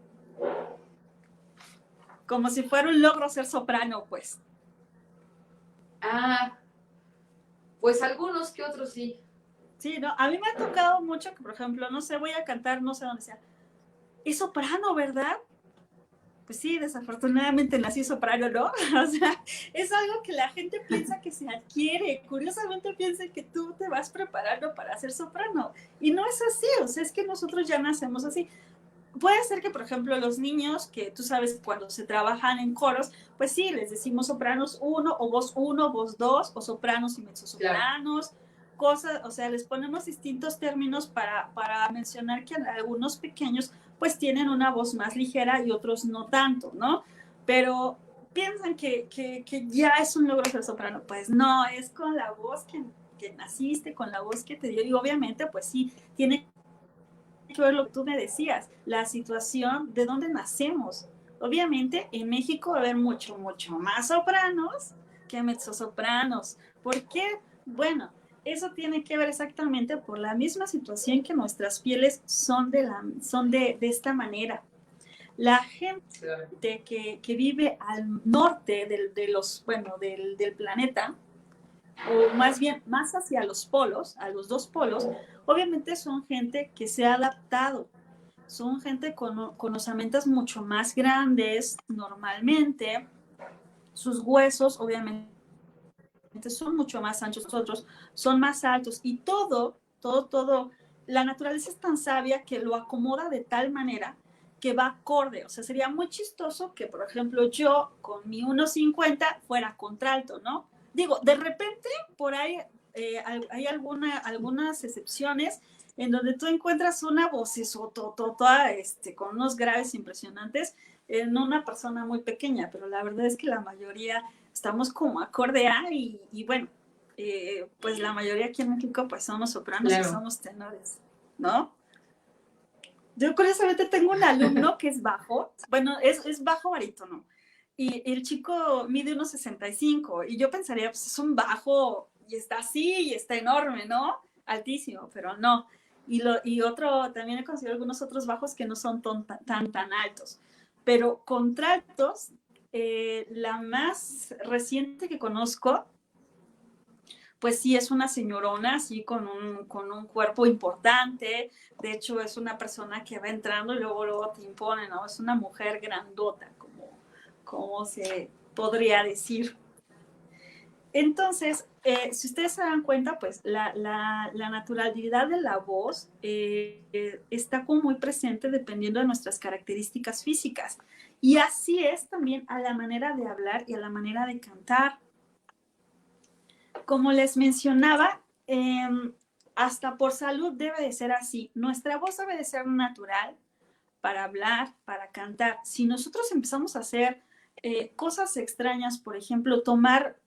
Como si fuera un logro ser soprano, pues. Ah, pues algunos que otros sí. Sí, ¿no? A mí me ha tocado mucho que, por ejemplo, no sé, voy a cantar, no sé dónde sea. Es soprano, ¿verdad? Pues sí, desafortunadamente nací soprano, ¿no? O sea, es algo que la gente piensa que se adquiere. Curiosamente piensa que tú te vas preparando para ser soprano. Y no es así, o sea, es que nosotros ya nacemos así. Puede ser que, por ejemplo, los niños, que tú sabes, cuando se trabajan en coros, pues sí, les decimos sopranos 1 o voz 1, voz 2, o sopranos y mezzosopranos, claro. Cosas, o sea, les ponemos distintos términos para mencionar que algunos pequeños pues tienen una voz más ligera y otros no tanto, ¿no? Pero piensan que ya es un logro ser soprano. Pues no, es con la voz que naciste, con la voz que te dio, y obviamente pues sí, tiene que ver lo que tú me decías, la situación de dónde nacemos. Obviamente en México va a haber mucho más sopranos que mezzosopranos. ¿Por qué? Bueno, eso tiene que ver exactamente por la misma situación que nuestras pieles son de esta manera. La gente que vive al norte del planeta, o más bien más hacia los polos, a los dos polos, obviamente son gente que se ha adaptado, son gente con osamentas mucho más grandes normalmente, sus huesos obviamente son mucho más anchos, nosotros son más altos y todo, la naturaleza es tan sabia que lo acomoda de tal manera que va acorde, o sea, sería muy chistoso que, por ejemplo, yo con mi 1,50 fuera contralto, ¿no? Digo, de repente por ahí hay algunas excepciones en donde tú encuentras una vocesototota, con unos graves impresionantes, en una persona muy pequeña, pero la verdad es que la mayoría estamos como acorde a y bueno, pues la mayoría aquí en México pues somos sopranos y Claro. somos tenores, ¿no? Yo curiosamente tengo un alumno que es bajo, bueno, es bajo barítono, y el chico mide 1,65 y yo pensaría, pues es un bajo y está así y está enorme, ¿no? Altísimo, pero no. Y otro, también he conocido algunos otros bajos que no son tan altos, pero contraltos, la más reciente que conozco, pues sí es una señorona, así con un cuerpo importante. De hecho, es una persona que va entrando y luego te impone, ¿no? Es una mujer grandota, como se podría decir. Entonces, si ustedes se dan cuenta, pues la naturalidad de la voz está como muy presente dependiendo de nuestras características físicas. Y así es también a la manera de hablar y a la manera de cantar. Como les mencionaba, hasta por salud debe de ser así. Nuestra voz debe de ser natural para hablar, para cantar. Si nosotros empezamos a hacer cosas extrañas, por ejemplo, tomar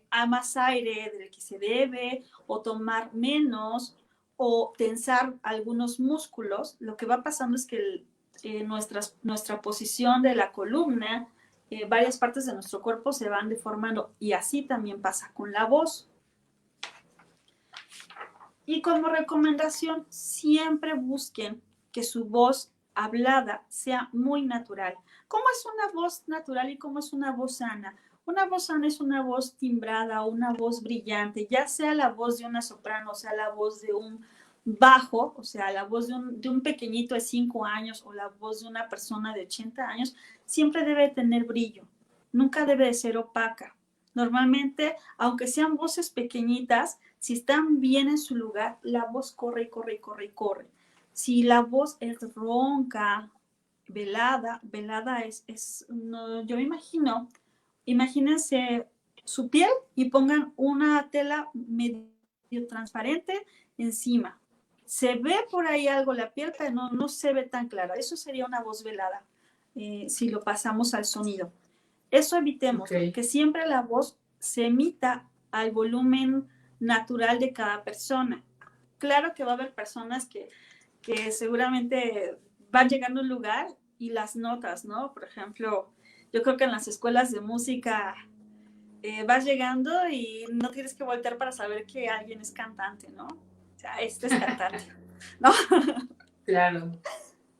a más aire del que se debe o tomar menos o tensar algunos músculos, lo que va pasando es que nuestra posición de la columna, varias partes de nuestro cuerpo se van deformando y así también pasa con la voz. Y como recomendación, siempre busquen que su voz hablada sea muy natural. ¿Cómo es una voz natural y cómo es una voz sana? Una voz sana es una voz timbrada, una voz brillante, ya sea la voz de una soprano, o sea, la voz de un bajo, o sea, la voz de un pequeñito de 5 años o la voz de una persona de 80 años, siempre debe tener brillo, nunca debe de ser opaca. Normalmente, aunque sean voces pequeñitas, si están bien en su lugar, la voz corre y corre y corre y corre. Si la voz es ronca, velada no, yo me imagínense su piel y pongan una tela medio transparente encima. Se ve por ahí algo la piel, pero no se ve tan clara. Eso sería una voz velada, si lo pasamos al sonido. Eso evitemos, Okay. que siempre la voz se emita al volumen natural de cada persona. Claro que va a haber personas que seguramente van llegando a un lugar y las notas, ¿no? Por ejemplo, yo creo que en las escuelas de música vas llegando y no tienes que voltear para saber que alguien es cantante, ¿no? O sea, este es cantante, ¿no? Claro.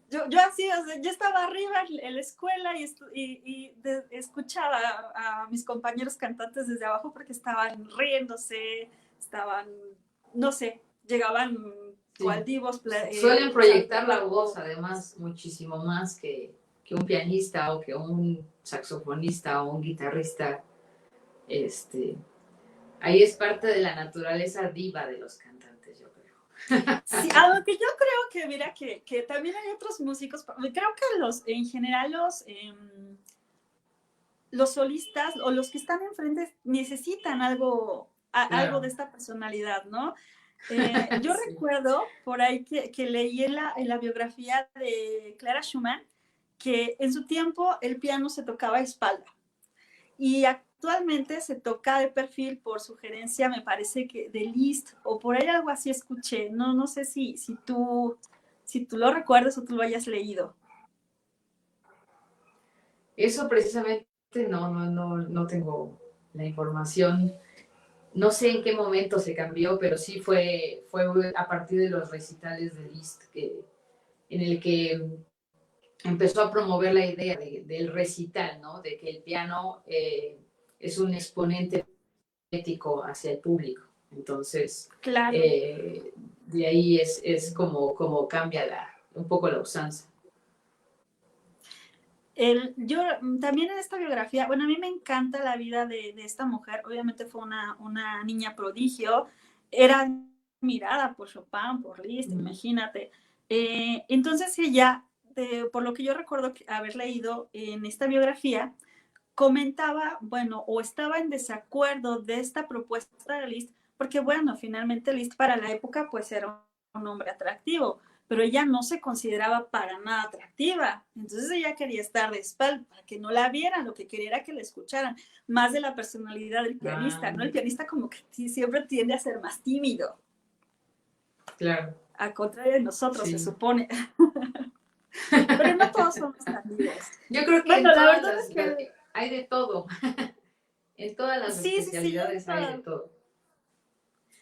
Yo así, o sea, yo estaba arriba en la escuela y escuchaba a mis compañeros cantantes desde abajo porque estaban riéndose, estaban, no sé, llegaban cual Sí. divos. Suelen proyectar la voz, además, muchísimo más que un pianista o que un saxofonista o un guitarrista. Ahí es parte de la naturaleza diva de los cantantes, yo creo. Sí, aunque yo creo que, mira, que también hay otros músicos, creo que en general los solistas o los que están enfrente necesitan algo Claro. de esta personalidad, ¿no? Yo sí recuerdo por ahí que leí en la biografía de Clara Schumann que en su tiempo el piano se tocaba a espalda y actualmente se toca de perfil por sugerencia, me parece que de Liszt o por ahí algo así escuché. No sé si tú lo recuerdas o tú lo hayas leído. Eso precisamente no tengo la información. No sé en qué momento se cambió, pero sí fue a partir de los recitales de Liszt en el que empezó a promover la idea del recital, ¿no? De que el piano es un exponente ético hacia el público. Entonces, Claro. De ahí es como cambia un poco la usanza. Yo también en esta biografía, bueno, a mí me encanta la vida de esta mujer, obviamente fue una niña prodigio, era admirada por Chopin, por Liszt, imagínate. Entonces ella, por lo que yo recuerdo haber leído en esta biografía, comentaba, bueno, o estaba en desacuerdo de esta propuesta de Liszt, porque bueno, finalmente Liszt para la época pues era un hombre atractivo, pero ella no se consideraba para nada atractiva. Entonces ella quería estar de espalda, para que no la vieran, lo que quería era que la escucharan, más de la personalidad del pianista, ¿no? El pianista como que siempre tiende a ser más tímido. Claro. A contrario de nosotros, Sí. se supone. Pero no todos somos amigos. Yo creo que Bueno, en la todas verdad es que hay de todo. En todas las sí, especialidades hay de todo.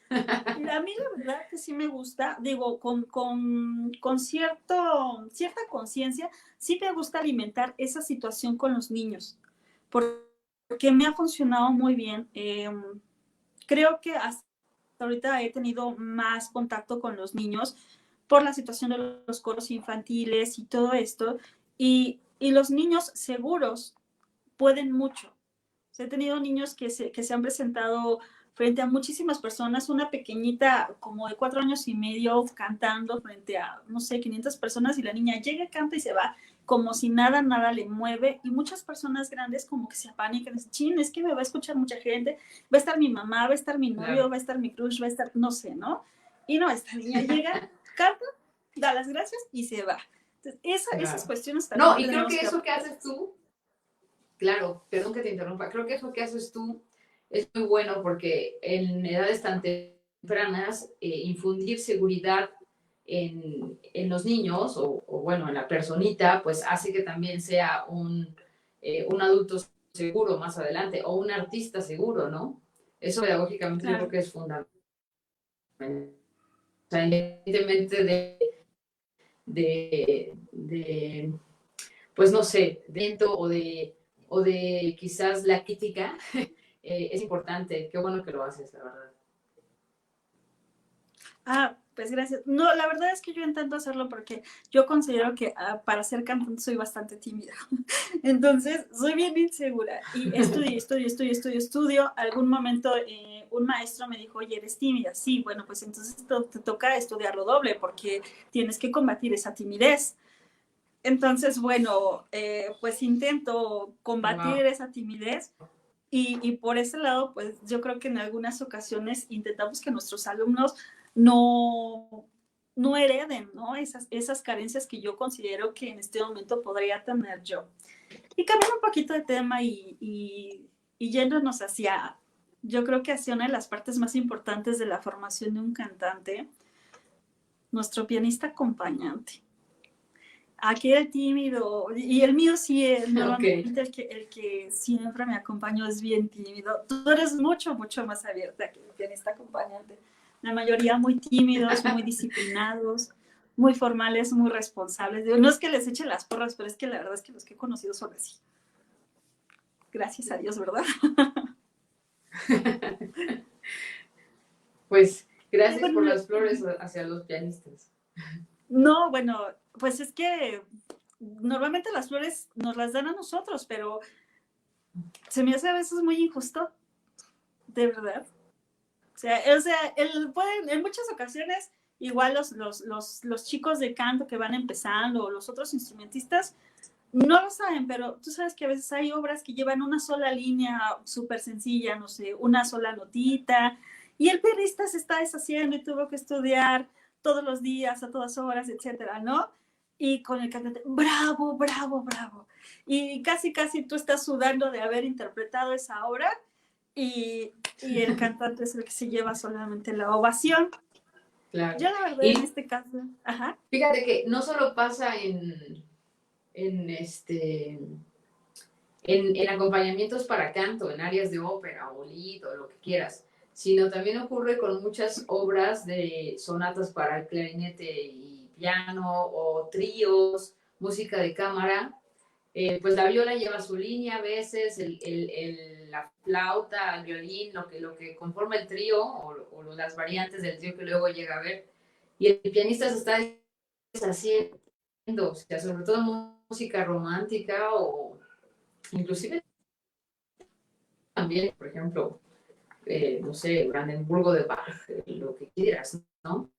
Y a mí la verdad que sí me gusta, digo, con cierta conciencia, sí me gusta alimentar esa situación con los niños, porque me ha funcionado muy bien. Creo que hasta ahorita he tenido más contacto con los niños por la situación de los coros infantiles y todo esto, y los niños seguros pueden mucho. He tenido niños que se han presentado frente a muchísimas personas, una pequeñita como de 4 años y medio cantando frente a, no sé, 500 personas y la niña llega, canta y se va como si nada, nada le mueve y muchas personas grandes como que se apanican, dicen, chin, es que me va a escuchar mucha gente, va a estar mi mamá, va a estar mi novio, Claro. va a estar mi crush, va a estar, no sé, ¿no? Y no, esta niña llega, canta, da las gracias y se va. Entonces, esas Claro. cuestiones también No, y creo tenemos que que eso que aprender. haces tú, claro, perdón que te interrumpa, creo que eso que haces tú es muy bueno porque en edades tan tempranas infundir seguridad en los niños o, bueno, en la personita, pues hace que también sea un adulto seguro más adelante o un artista seguro, ¿no? Eso pedagógicamente yo creo Claro. que es fundamental. O sea, independientemente de pues no sé, de o de quizás la crítica, es importante. Qué bueno que lo haces, la verdad. Pues gracias. No, la verdad es que yo intento hacerlo porque yo considero que para ser cantante soy bastante tímida. Entonces, soy bien insegura y estudio. Algún momento un maestro me dijo, oye, ¿eres tímida? Sí, bueno, pues entonces te toca estudiarlo doble porque tienes que combatir esa timidez. Entonces, bueno, pues intento combatir Wow. esa timidez y por ese lado, pues yo creo que en algunas ocasiones intentamos que nuestros alumnos no, no hereden, ¿no? Esas carencias que yo considero que en este momento podría tener yo. Y cambiando un poquito de tema y yéndonos hacia, yo creo que hacia una de las partes más importantes de la formación de un cantante, nuestro pianista acompañante. Aquí el tímido, y el mío sí es Ok. normalmente el que siempre me acompañó es bien tímido. Tú eres mucho, mucho más abierta que el pianista acompañante. La mayoría muy tímidos, muy disciplinados, muy formales, muy responsables. No es que les eche las porras, pero es que la verdad es que los que he conocido son así. Gracias a Dios, ¿verdad? Pues Y gracias por bueno, las flores hacia los pianistas. no, bueno, pues es que normalmente las flores nos las dan a nosotros, pero se me hace a veces muy injusto, de verdad. Pueden, en muchas ocasiones, igual los chicos de canto que van empezando o los otros instrumentistas no lo saben, pero tú sabes que a veces hay obras que llevan una sola línea súper sencilla, no sé, una sola notita, y el pianista se está deshaciendo y tuvo que estudiar todos los días, a todas horas, etcétera, ¿no? Y con el cantante, bravo, bravo, bravo. Y casi, casi tú estás sudando de haber interpretado esa obra y, y el cantante es el que se lleva solamente la ovación. Claro. Yo la verdad en Y este caso, ajá. fíjate que no solo pasa en en acompañamientos para canto, en áreas de ópera o lied o lo que quieras, sino también ocurre con muchas obras de sonatas para el clarinete y piano o tríos, música de cámara. Pues la viola lleva su línea a veces, la flauta, el violín, lo que conforma el trío o las variantes del trío que luego llega a ver. Y el pianista se está deshaciendo, o sea, sobre todo música romántica o inclusive también, por ejemplo, no sé, Brandenburgo de Bach, lo que quieras, ¿no?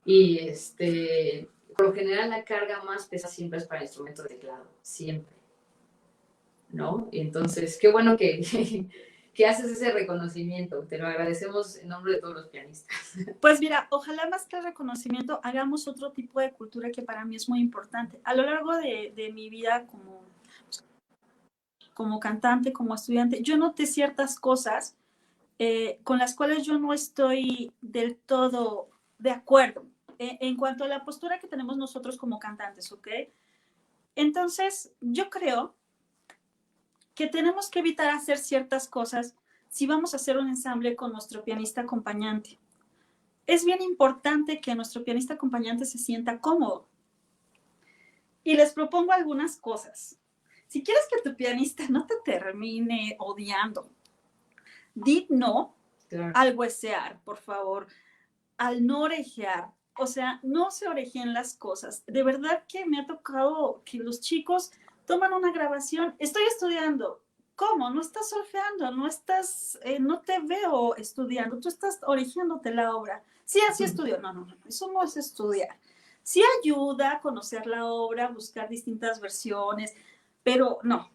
Y por lo general la carga más pesada siempre es para instrumentos de teclado, siempre, ¿no? Y entonces, qué bueno que que haces ese reconocimiento. Te lo agradecemos en nombre de todos los pianistas. Pues mira, ojalá más que el reconocimiento hagamos otro tipo de cultura que para mí es muy importante. A lo largo de mi vida como cantante, como estudiante, yo noté ciertas cosas con las cuales yo no estoy del todo de acuerdo en cuanto a la postura que tenemos nosotros como cantantes, ¿ok? Entonces, yo creo que tenemos que evitar hacer ciertas cosas si vamos a hacer un ensamble con nuestro pianista acompañante. Es bien importante que nuestro pianista acompañante se sienta cómodo. Y les propongo algunas cosas. Si quieres que tu pianista no te termine odiando, di no al huesear, por favor, al no orejear. O sea, no se orejen las cosas. De verdad que me ha tocado que los chicos toman una grabación. Estoy estudiando. ¿Cómo? No estás solfeando, no te veo estudiando, tú estás orejeándote la obra. Sí, así estudio. No, eso no es estudiar. Sí ayuda a conocer la obra, buscar distintas versiones, pero no.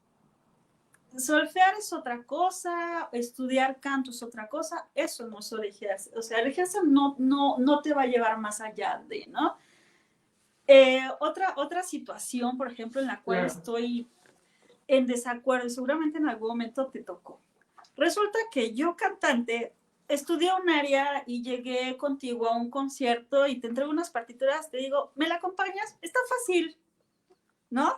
Solfear es otra cosa, estudiar canto es otra cosa, eso no es orejearse. O sea, orejearse no te va a llevar más allá de, ¿no? Otra situación, por ejemplo, en la cual estoy en desacuerdo, seguramente en algún momento te tocó. Resulta que yo, cantante, estudié un área y llegué contigo a un concierto y te entrego unas partituras, te digo, ¿me la acompañas? Está fácil, ¿no?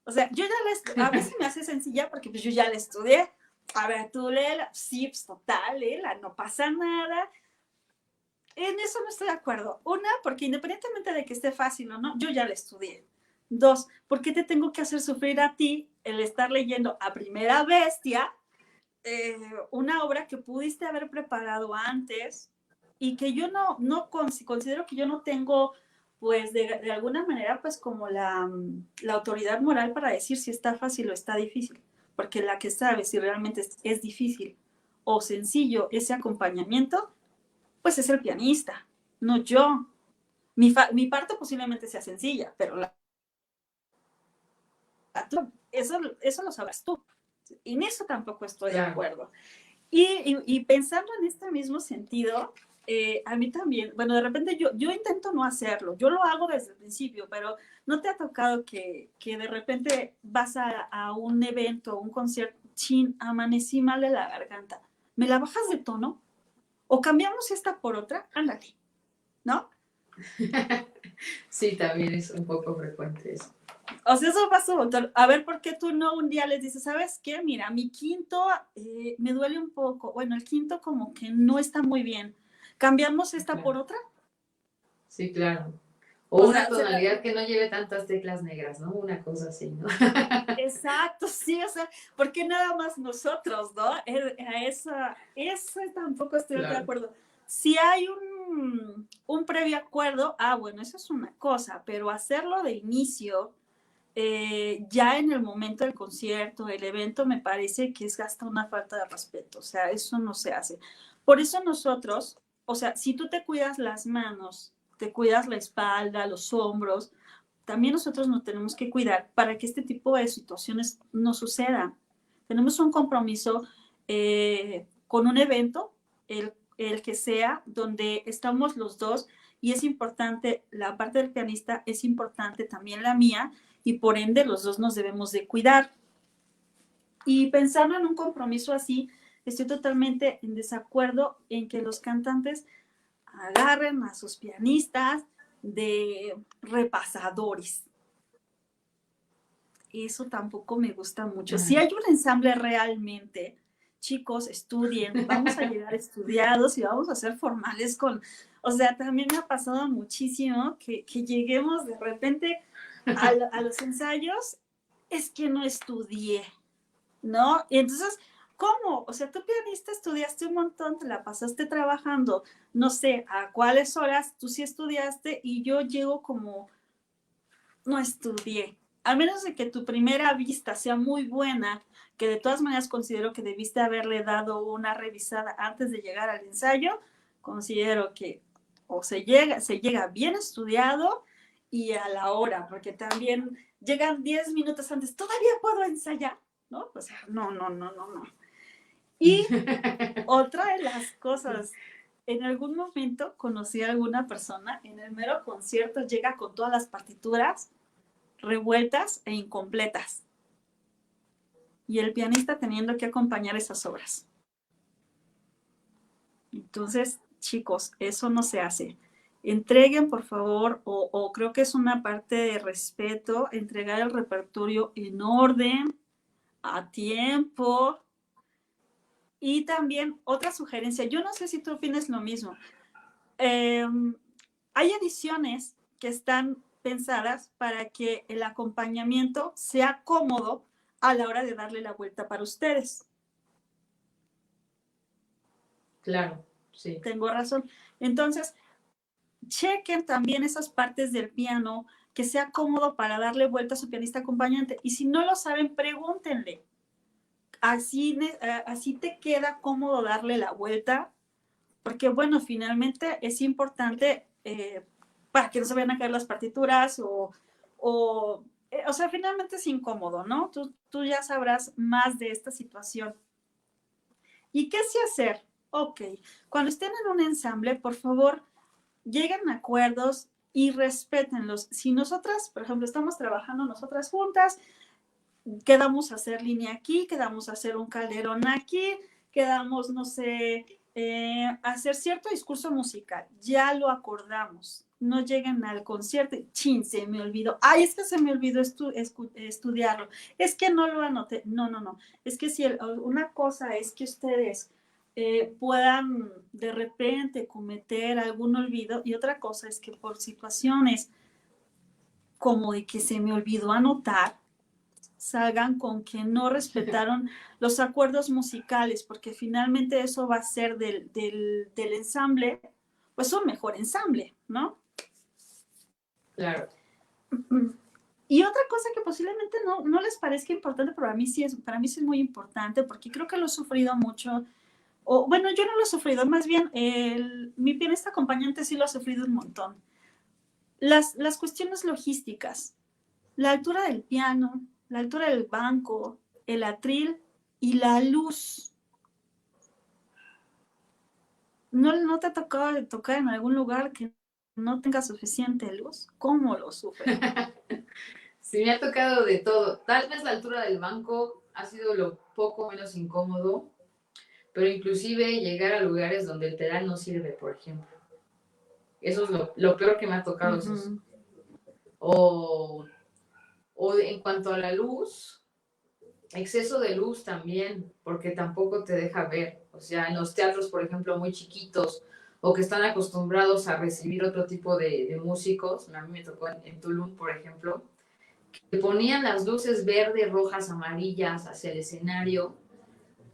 O sea, yo ya a veces me hace sencilla porque pues yo ya la estudié. A ver, tú léela, sí, pues total, léela, no pasa nada. En eso no estoy de acuerdo. Una, porque independientemente de que esté fácil o no, yo ya la estudié. Dos, ¿por qué te tengo que hacer sufrir a ti el estar leyendo a primera bestia una obra que pudiste haber preparado antes y que yo no considero que yo no tengo, pues de alguna manera, pues como la autoridad moral para decir si está fácil o está difícil? Porque la que sabe si realmente es difícil o sencillo ese acompañamiento, pues es el pianista, no yo. Mi parte posiblemente sea sencilla, pero eso lo sabrás tú. Y en eso tampoco estoy de acuerdo. Y pensando en este mismo sentido, a mí también, bueno, de repente yo intento no hacerlo, yo lo hago desde el principio, pero ¿no te ha tocado que de repente vas a un evento, un concierto, chin, amanecí mal de la garganta, ¿me la bajas de tono? ¿O cambiamos esta por otra? Ándale, ¿no? Sí, también es un poco frecuente eso. O sea, eso pasa un montón. A ver, ¿por qué tú no un día les dices, ¿sabes qué? Mira, mi quinto me duele un poco. Bueno, el quinto como que no está muy bien. ¿Cambiamos esta por otra? Sí, claro. O una tonalidad que no lleve tantas teclas negras, ¿no? Una cosa así, ¿no? Exacto, sí, o sea, ¿por qué nada más nosotros, no? A esa tampoco estoy de acuerdo. Si hay un previo acuerdo, bueno, eso es una cosa, pero hacerlo de inicio, ya en el momento del concierto, el evento, me parece que es hasta una falta de respeto, o sea, eso no se hace. Por eso nosotros, o sea, si tú te cuidas las manos, te cuidas la espalda, los hombros, también nosotros nos tenemos que cuidar para que este tipo de situaciones no sucedan. Tenemos un compromiso con un evento, el que sea, donde estamos los dos y es importante, la parte del pianista es importante también la mía y por ende los dos nos debemos de cuidar. Y pensando en un compromiso así, estoy totalmente en desacuerdo en que los cantantes agarren a sus pianistas de repasadores. Eso tampoco me gusta mucho. Si hay un ensamble realmente, chicos, estudien, vamos a llegar estudiados y vamos a ser formales o sea, también me ha pasado muchísimo que lleguemos de repente a los ensayos, es que no estudié, ¿no? Y entonces, ¿cómo? O sea, tú pianista estudiaste un montón, te la pasaste trabajando, no sé a cuáles horas, tú sí estudiaste y yo llego como, no estudié. A menos de que tu primera vista sea muy buena, que de todas maneras considero que debiste haberle dado una revisada antes de llegar al ensayo, considero que o se llega bien estudiado y a la hora, porque también llegan 10 minutos antes, todavía puedo ensayar, ¿no? O sea, no. Y otra de las cosas, en algún momento conocí a alguna persona en el mero concierto, llega con todas las partituras revueltas e incompletas. Y el pianista teniendo que acompañar esas obras. Entonces, chicos, eso no se hace. Entreguen, por favor, o creo que es una parte de respeto, entregar el repertorio en orden, a tiempo. Y también otra sugerencia, yo no sé si tú opinas lo mismo. Hay ediciones que están pensadas para que el acompañamiento sea cómodo a la hora de darle la vuelta para ustedes. Claro, sí. Tengo razón. Entonces, chequen también esas partes del piano, que sea cómodo para darle vuelta a su pianista acompañante. Y si no lo saben, pregúntenle. Así te queda cómodo darle la vuelta, porque bueno, finalmente es importante para que no se vayan a caer las partituras o sea, finalmente es incómodo, ¿no? Tú ya sabrás más de esta situación. ¿Y qué sí hacer? Ok, cuando estén en un ensamble, por favor, lleguen a acuerdos y respétenlos. Si nosotras, por ejemplo, estamos trabajando nosotras juntas, quedamos a hacer línea aquí, quedamos a hacer un calderón aquí, quedamos, no sé, hacer cierto discurso musical. Ya lo acordamos. No lleguen al concierto y, chin, se me olvidó. Ay, es que se me olvidó estudiarlo. Es que no lo anoté. No, no, no. Es que si una cosa es que ustedes puedan de repente cometer algún olvido y otra cosa es que por situaciones como de que se me olvidó anotar, salgan con que no respetaron los acuerdos musicales, porque finalmente eso va a ser del ensamble, pues un mejor ensamble, ¿no? Claro. Y otra cosa que posiblemente no les parezca importante, pero para mí sí es muy importante, porque creo que lo he sufrido mucho, o bueno, yo no lo he sufrido, más bien mi pianista acompañante sí lo ha sufrido un montón. Las cuestiones logísticas, la altura del piano, la altura del banco, el atril y la luz. ¿No te ha tocado tocar en algún lugar que no tenga suficiente luz? ¿Cómo lo sufren? Sí, me ha tocado de todo. Tal vez la altura del banco ha sido lo poco menos incómodo, pero inclusive llegar a lugares donde el pedal no sirve, por ejemplo. Eso es lo peor que me ha tocado. Uh-huh. O en cuanto a la luz, exceso de luz también, porque tampoco te deja ver. O sea, en los teatros, por ejemplo, muy chiquitos o que están acostumbrados a recibir otro tipo de músicos, a mí me tocó en Tulum, por ejemplo, que ponían las luces verdes, rojas, amarillas hacia el escenario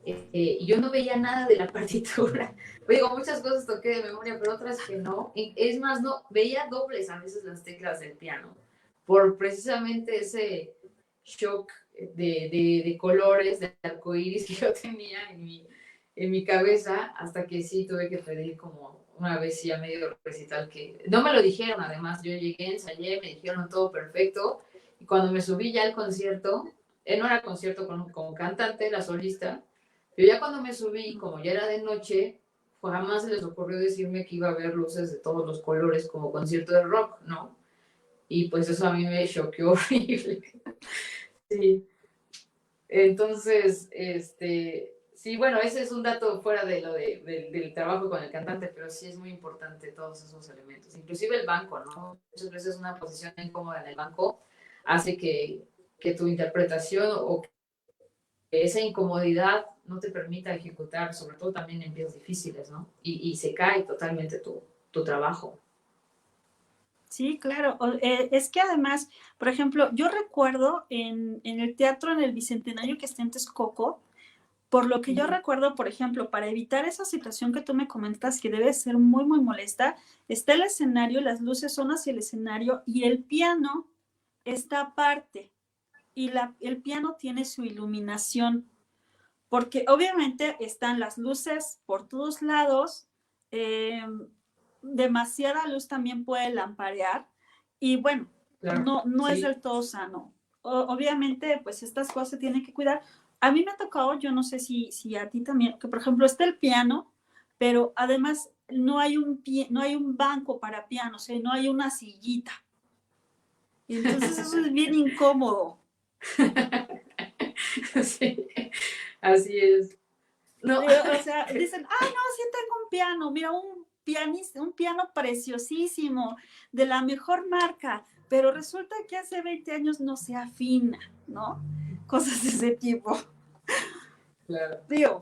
y yo no veía nada de la partitura. Digo, muchas cosas toqué de memoria, pero otras que no. Es más, no, veía dobles a veces las teclas del piano, por precisamente ese shock de colores, de arcoíris que yo tenía en mi cabeza, hasta que sí tuve que pedir como una vez ya medio recital que no me lo dijeron, además yo llegué, ensayé, me dijeron todo perfecto, y cuando me subí ya al concierto, no era concierto con cantante, la solista, pero ya cuando me subí, como ya era de noche, pues jamás se les ocurrió decirme que iba a haber luces de todos los colores como concierto de rock, ¿no? Y pues eso a mí me choqueó horrible. Sí. Entonces, sí, bueno, ese es un dato fuera de del trabajo con el cantante, pero sí es muy importante todos esos elementos. Inclusive el banco, ¿no? Muchas veces una posición incómoda en el banco hace que tu interpretación o que esa incomodidad no te permita ejecutar, sobre todo también en piezas difíciles, ¿no? Y se cae totalmente tu trabajo. Sí, claro. Es que además, por ejemplo, yo recuerdo en el teatro en el Bicentenario que está en Texcoco, por lo que yo recuerdo, por ejemplo, para evitar esa situación que tú me comentas que debe ser muy, muy molesta, está el escenario, las luces son hacia el escenario y el piano está aparte y el piano tiene su iluminación, porque obviamente están las luces por todos lados, eh, demasiada luz también puede lamparear y bueno, Claro, no es sí. del todo sano. Obviamente, pues estas cosas se tienen que cuidar A mí me ha tocado, yo no sé si a ti también, que por ejemplo está el piano, pero además no hay un banco para piano, o sea, no hay una sillita. Y entonces eso es bien incómodo. Sí, así es. No, O sea, dicen, ah, no, sí tengo un piano, mira, un piano preciosísimo, de la mejor marca, pero resulta que hace 20 años no se afina, ¿no? Cosas de ese tipo. claro. Digo,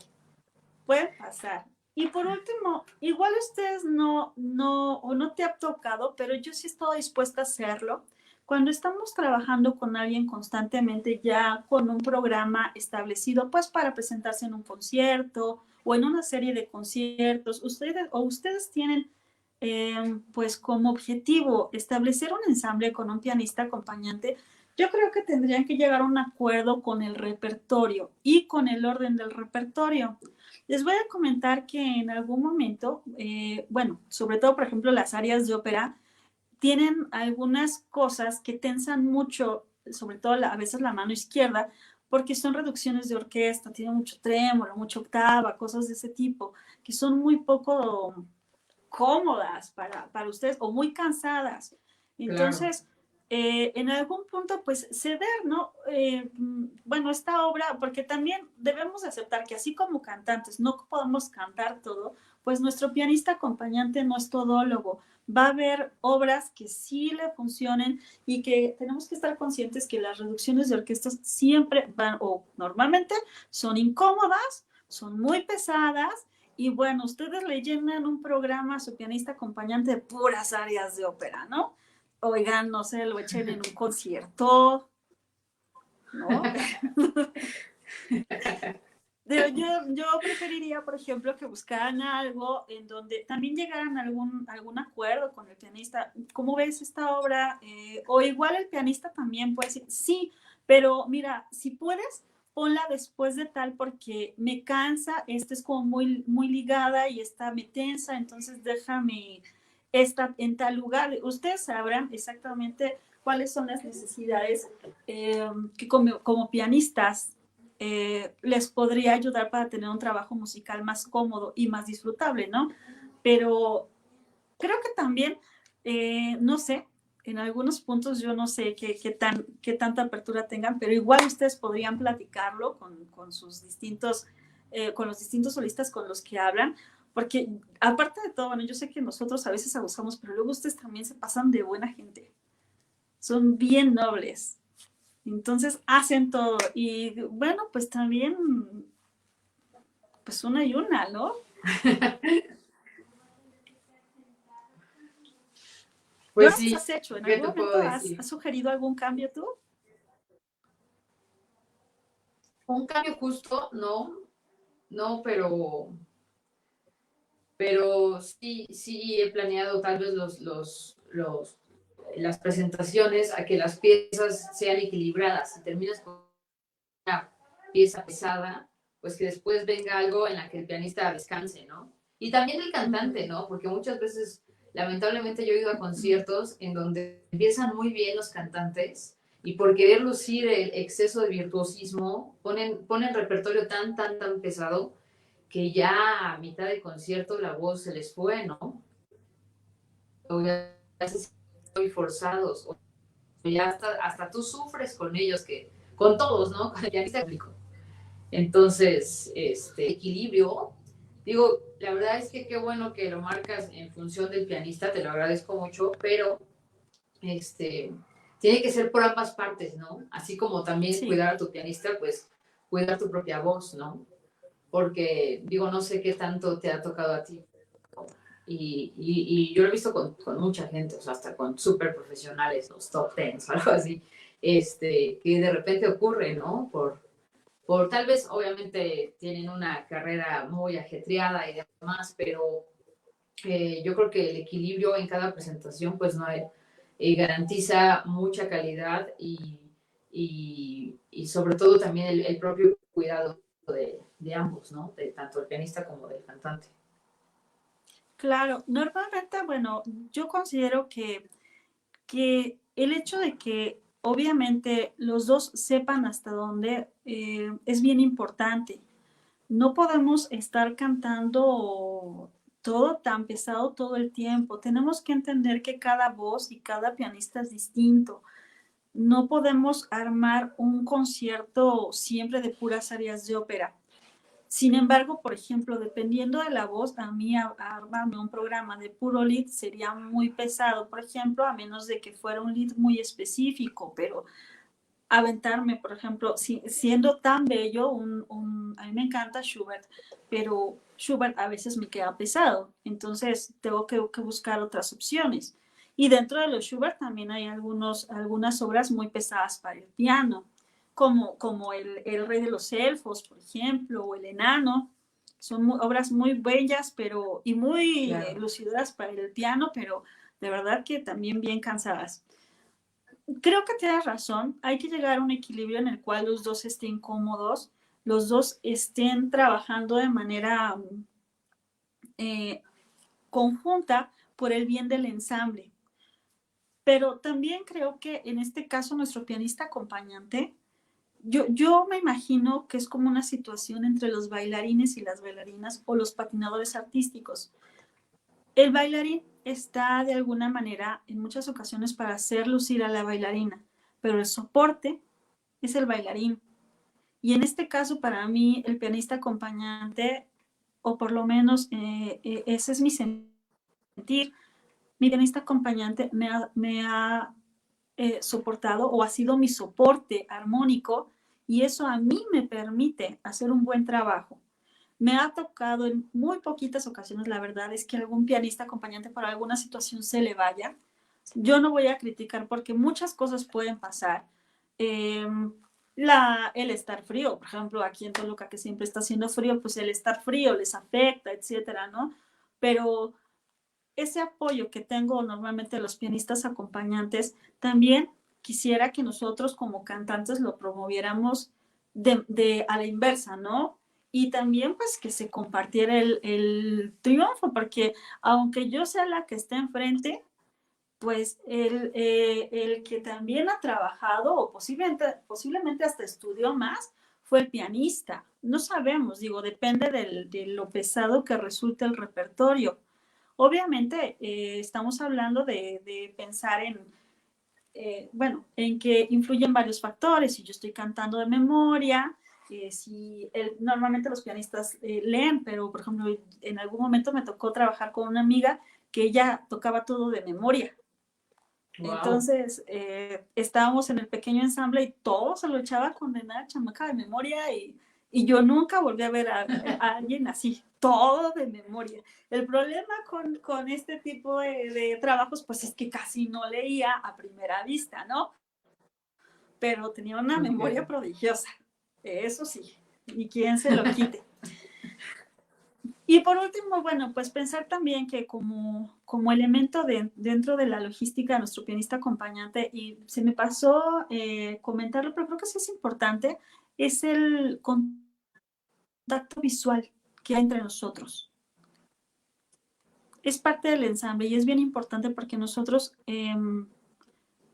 puede pasar. Y por último, igual ustedes o no te ha tocado, pero yo sí estoy dispuesta a hacerlo. Cuando estamos trabajando con alguien constantemente, ya con un programa establecido, pues para presentarse en un concierto o en una serie de conciertos, ustedes tienen pues como objetivo establecer un ensamble con un pianista acompañante, yo creo que tendrían que llegar a un acuerdo con el repertorio y con el orden del repertorio. Les voy a comentar que en algún momento, bueno, sobre todo, por ejemplo, las áreas de ópera, tienen algunas cosas que tensan mucho, sobre todo a veces la mano izquierda, porque son reducciones de orquesta, tiene mucho trémolo, mucha octava, cosas de ese tipo, que son muy poco cómodas para ustedes o muy cansadas. Claro, Entonces, en algún punto, pues ceder, ¿no? Bueno, esta obra, porque también debemos aceptar que así como cantantes no podemos cantar todo, pues nuestro pianista acompañante no es todólogo. Va a haber obras que sí le funcionen y que tenemos que estar conscientes que las reducciones de orquestas siempre van, o normalmente son incómodas, son muy pesadas y bueno, ustedes le llenan un programa a su pianista acompañante de puras áreas de ópera, ¿no? Oigan, no sé, lo echen en un concierto, ¿no? Yo preferiría, por ejemplo, que buscaran algo en donde también llegaran a algún acuerdo con el pianista. ¿Cómo ves esta obra? O igual el pianista también puede decir, sí, pero mira, si puedes, ponla después de tal porque me cansa, esta es como muy ligada y esta me tensa, entonces déjame esta en tal lugar. Ustedes sabrán exactamente cuáles son las necesidades que como pianistas les podría ayudar para tener un trabajo musical más cómodo y más disfrutable, ¿no? Pero creo que también, no sé, en algunos puntos yo no sé qué tanta apertura tengan, pero igual ustedes podrían platicarlo con sus distintos, con los distintos solistas con los que hablan, porque aparte de todo, bueno, yo sé que nosotros a veces abusamos, pero luego ustedes también se pasan de buena gente, son bien nobles. Entonces hacen todo. Y bueno, pues también, pues una y una, ¿no? ¿Qué pues horas sí, has hecho? ¿En ¿qué algún te puedo momento has decir? sugerido algún cambio tú? Un cambio justo, no, no, pero sí, sí he planeado tal vez las presentaciones a que las piezas sean equilibradas. Si terminas con una pieza pesada, pues que después venga algo en la que el pianista descanse, ¿no? Y también el Ujú. cantante, ¿no? Porque muchas veces, lamentablemente, yo he ido a conciertos en donde empiezan muy bien los cantantes y por querer lucir el exceso de virtuosismo, ponen repertorio tan pesado que ya a mitad de concierto la voz se les fue, ¿no? O ya se muy forzados, o ya hasta tú sufres con ellos, con todos, ¿no? Con el pianista público. Entonces, equilibrio, digo, la verdad es que qué bueno que lo marcas en función del pianista, te lo agradezco mucho, pero tiene que ser por ambas partes, ¿no? Así como también Sí, cuidar a tu pianista, pues cuidar tu propia voz, ¿no? Porque, digo, no sé qué tanto te ha tocado a ti. Y yo lo he visto con mucha gente, o sea, hasta con súper profesionales, los top tens o algo así, que de repente ocurre, ¿no? Por tal vez, obviamente, tienen una carrera muy ajetreada y demás, pero yo creo que el equilibrio en cada presentación, pues no hay, garantiza mucha calidad y sobre todo también el propio cuidado de ambos, ¿no? De tanto el pianista como del cantante. claro. Normalmente, bueno, yo considero que el hecho de que obviamente los dos sepan hasta dónde, es bien importante. No podemos estar cantando todo tan pesado todo el tiempo. Tenemos que entender que cada voz y cada pianista es distinto. No podemos armar un concierto siempre de puras áreas de ópera. Sin embargo, por ejemplo, dependiendo de la voz, a mí armarme un programa de puro lead sería muy pesado, por ejemplo, a menos de que fuera un lead muy específico, pero aventarme, por ejemplo, siendo tan bello, a mí me encanta Schubert, pero Schubert a veces me queda pesado, entonces tengo que buscar otras opciones. Y dentro de los Schubert también hay algunas obras muy pesadas para el piano, como el Rey de los Elfos, por ejemplo, o El Enano. Son obras muy bellas y muy lucidoras para el piano, pero de verdad que también bien cansadas. Creo que tienes razón, hay que llegar a un equilibrio en el cual los dos estén cómodos, los dos estén trabajando de manera conjunta por el bien del ensamble. Pero también creo que en este caso nuestro pianista acompañante, yo me imagino que es como una situación entre los bailarines y las bailarinas o los patinadores artísticos. El bailarín está de alguna manera en muchas ocasiones para hacer lucir a la bailarina, pero el soporte es el bailarín. Y en este caso, para mí, el pianista acompañante, o por lo menos ese es mi sentir, mi pianista acompañante me ha soportado o ha sido mi soporte armónico y eso a mí me permite hacer un buen trabajo. Me ha tocado en muy poquitas ocasiones, la verdad es que algún pianista acompañante por alguna situación se le vaya. Yo no voy a criticar porque muchas cosas pueden pasar. Eh, el estar frío, por ejemplo, aquí en Toluca que siempre está haciendo frío, pues el estar frío les afecta, etcétera, ¿no? Pero ese apoyo que tengo normalmente de los pianistas acompañantes, también quisiera que nosotros como cantantes lo promoviéramos a la inversa, ¿no? Y también pues que se compartiera el triunfo, porque aunque yo sea la que esté enfrente, pues el que también ha trabajado o posiblemente hasta estudió más fue el pianista. No sabemos, digo, depende de lo pesado que resulte el repertorio. Obviamente, estamos hablando de pensar bueno, en que influyen varios factores. Si yo estoy cantando de memoria, normalmente los pianistas leen, pero por ejemplo, en algún momento me tocó trabajar con una amiga que ella tocaba todo de memoria. Wow. Entonces, estábamos en el pequeño ensamble y todo se lo echaba a condenar, chamaca de memoria, y yo nunca volví a ver a alguien así, todo de memoria. El problema con este tipo de trabajos, pues es que casi no leía a primera vista, ¿no? Pero tenía una memoria prodigiosa, eso sí, y quién se lo quite. Y por último, bueno, pues pensar también que como elemento dentro de la logística de nuestro pianista acompañante, y se me pasó comentarlo, pero creo que sí es importante, es el contacto visual que hay entre nosotros. Es parte del ensamble y es bien importante porque nosotros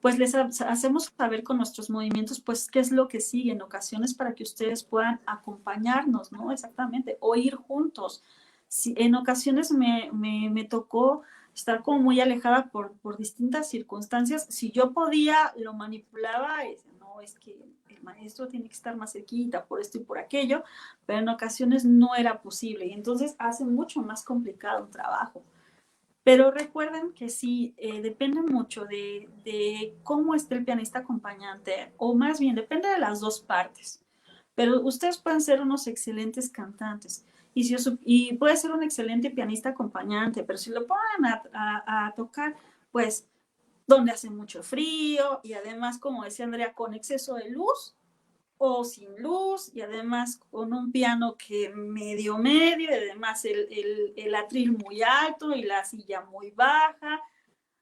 pues les hacemos saber con nuestros movimientos pues qué es lo que sigue en ocasiones para que ustedes puedan acompañarnos, ¿no? Exactamente, o ir juntos. Sí, en ocasiones me tocó estar como muy alejada por distintas circunstancias. Si yo podía, lo manipulaba, no, es que el maestro tiene que estar más cerquita por esto y por aquello, pero en ocasiones no era posible y entonces hace mucho más complicado un trabajo. Pero recuerden que sí, depende mucho de cómo esté el pianista acompañante, o más bien depende de las dos partes. Pero ustedes pueden ser unos excelentes cantantes y puede ser un excelente pianista acompañante, pero si lo ponen a tocar, pues donde hace mucho frío y además, como decía Andrea, con exceso de luz o sin luz y además con un piano que medio y además el atril muy alto y la silla muy baja.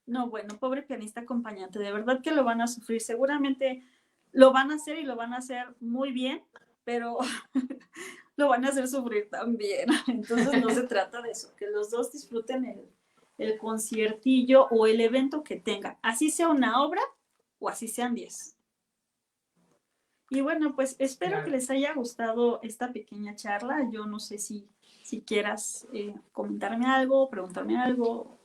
No, bueno, pobre pianista acompañante, de verdad que lo van a sufrir. Seguramente lo van a hacer y lo van a hacer muy bien, pero lo van a hacer sufrir también. Entonces no se trata de eso, que los dos disfruten el conciertillo o el evento que tengan, así sea una obra o así sean 10. Y bueno, pues espero Claro. que les haya gustado esta pequeña charla. Yo no sé si quieras comentarme algo, preguntarme algo.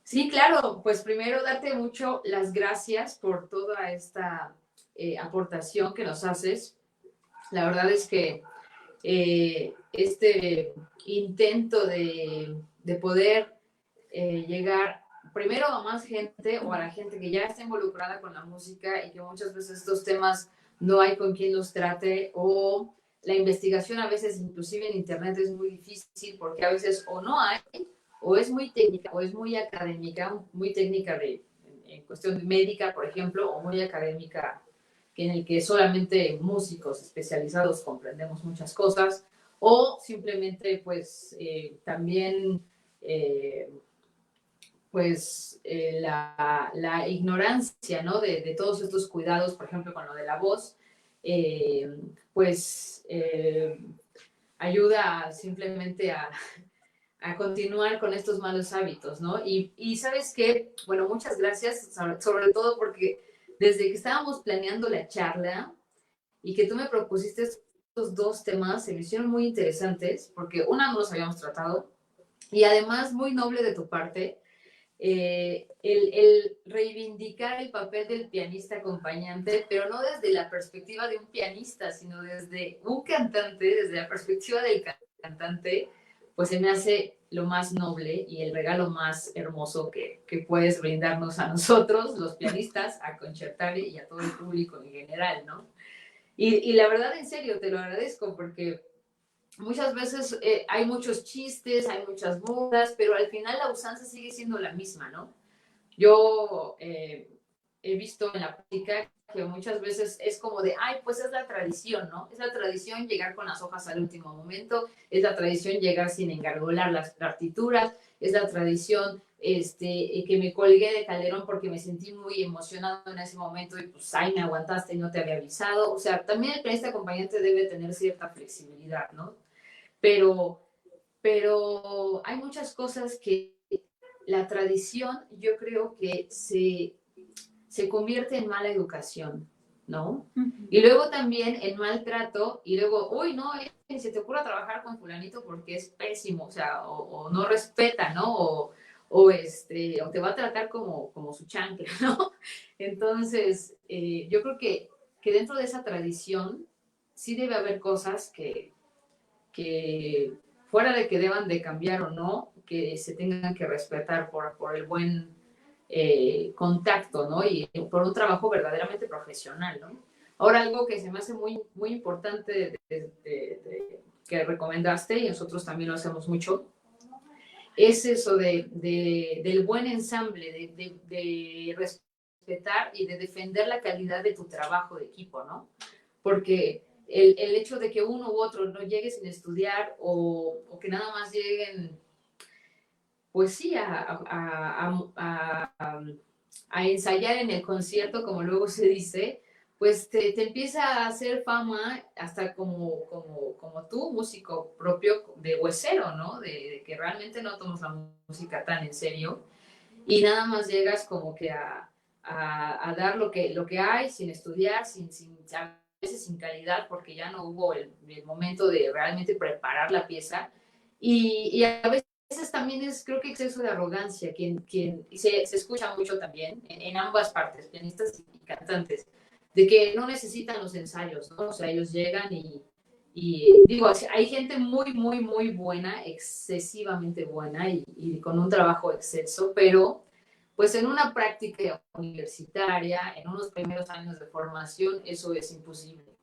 Sí, claro, pues primero darte mucho las gracias por toda esta aportación que nos haces. La verdad es que este intento de poder llegar primero a más gente o a la gente que ya está involucrada con la música y que muchas veces estos temas no hay con quien los trate o la investigación a veces inclusive en internet es muy difícil porque a veces o no hay o es muy técnica o es muy académica, muy técnica en cuestión médica, por ejemplo, o muy académica en el que solamente músicos especializados comprendemos muchas cosas, o simplemente pues también la ignorancia, ¿no? De todos estos cuidados, por ejemplo, con lo de la voz, eh, pues ayuda simplemente a continuar con estos malos hábitos, ¿no? Y sabes qué, bueno, muchas gracias, sobre todo porque desde que estábamos planeando la charla y que tú me propusiste estos dos temas, se me hicieron muy interesantes, porque una no los habíamos tratado, y además muy noble de tu parte, el reivindicar el papel del pianista acompañante, pero no desde la perspectiva de un pianista, sino desde un cantante, desde la perspectiva del cantante, pues se me hace lo más noble y el regalo más hermoso que puedes brindarnos a nosotros, los pianistas, a Concertare y a todo el público en general, ¿no? Y la verdad, en serio, te lo agradezco porque muchas veces hay muchos chistes, hay muchas burlas, pero al final la usanza sigue siendo la misma, ¿no? Yo he visto en la práctica que muchas veces es como de, ay, pues es la tradición, ¿no? Es la tradición llegar con las hojas al último momento, es la tradición llegar sin engargolar las partituras, es la tradición que me colgué de Calderón porque me sentí muy emocionado en ese momento y pues, ay, me aguantaste y no te había avisado. O sea, también el pianista acompañante debe tener cierta flexibilidad, ¿no? Pero, pero hay muchas cosas que la tradición yo creo que se convierte en mala educación, ¿no? Uh-huh. Y luego también en maltrato, y luego, uy, no, se te ocurra trabajar con fulanito porque es pésimo, o sea, o no respeta, ¿no? O te va a tratar como su chancla, ¿no? Entonces, yo creo que dentro de esa tradición sí debe haber cosas que fuera de que deban de cambiar o no, que se tengan que respetar por el buen contacto, ¿no? Y por un trabajo verdaderamente profesional, ¿no? Ahora, algo que se me hace muy, muy importante que recomendaste, y nosotros también lo hacemos mucho, es eso del buen ensamble, de respetar y de defender la calidad de tu trabajo de equipo, ¿no? Porque el hecho de que uno u otro no llegue sin estudiar o que nada más lleguen, pues sí, a ensayar en el concierto, como luego se dice, pues te empieza a hacer fama hasta como tú, músico propio de huesero, ¿no? De que realmente no tomas la música tan en serio y nada más llegas como que a dar lo que hay sin estudiar, a veces sin calidad, porque ya no hubo el momento de realmente preparar la pieza. Y a veces también es, creo que exceso de arrogancia, se escucha mucho también en ambas partes, pianistas y cantantes, de que no necesitan los ensayos, ¿no? O sea, ellos llegan y digo, hay gente muy, muy, muy buena, excesivamente buena y con un trabajo excelso, pero pues en una práctica universitaria, en unos primeros años de formación, eso es imposible,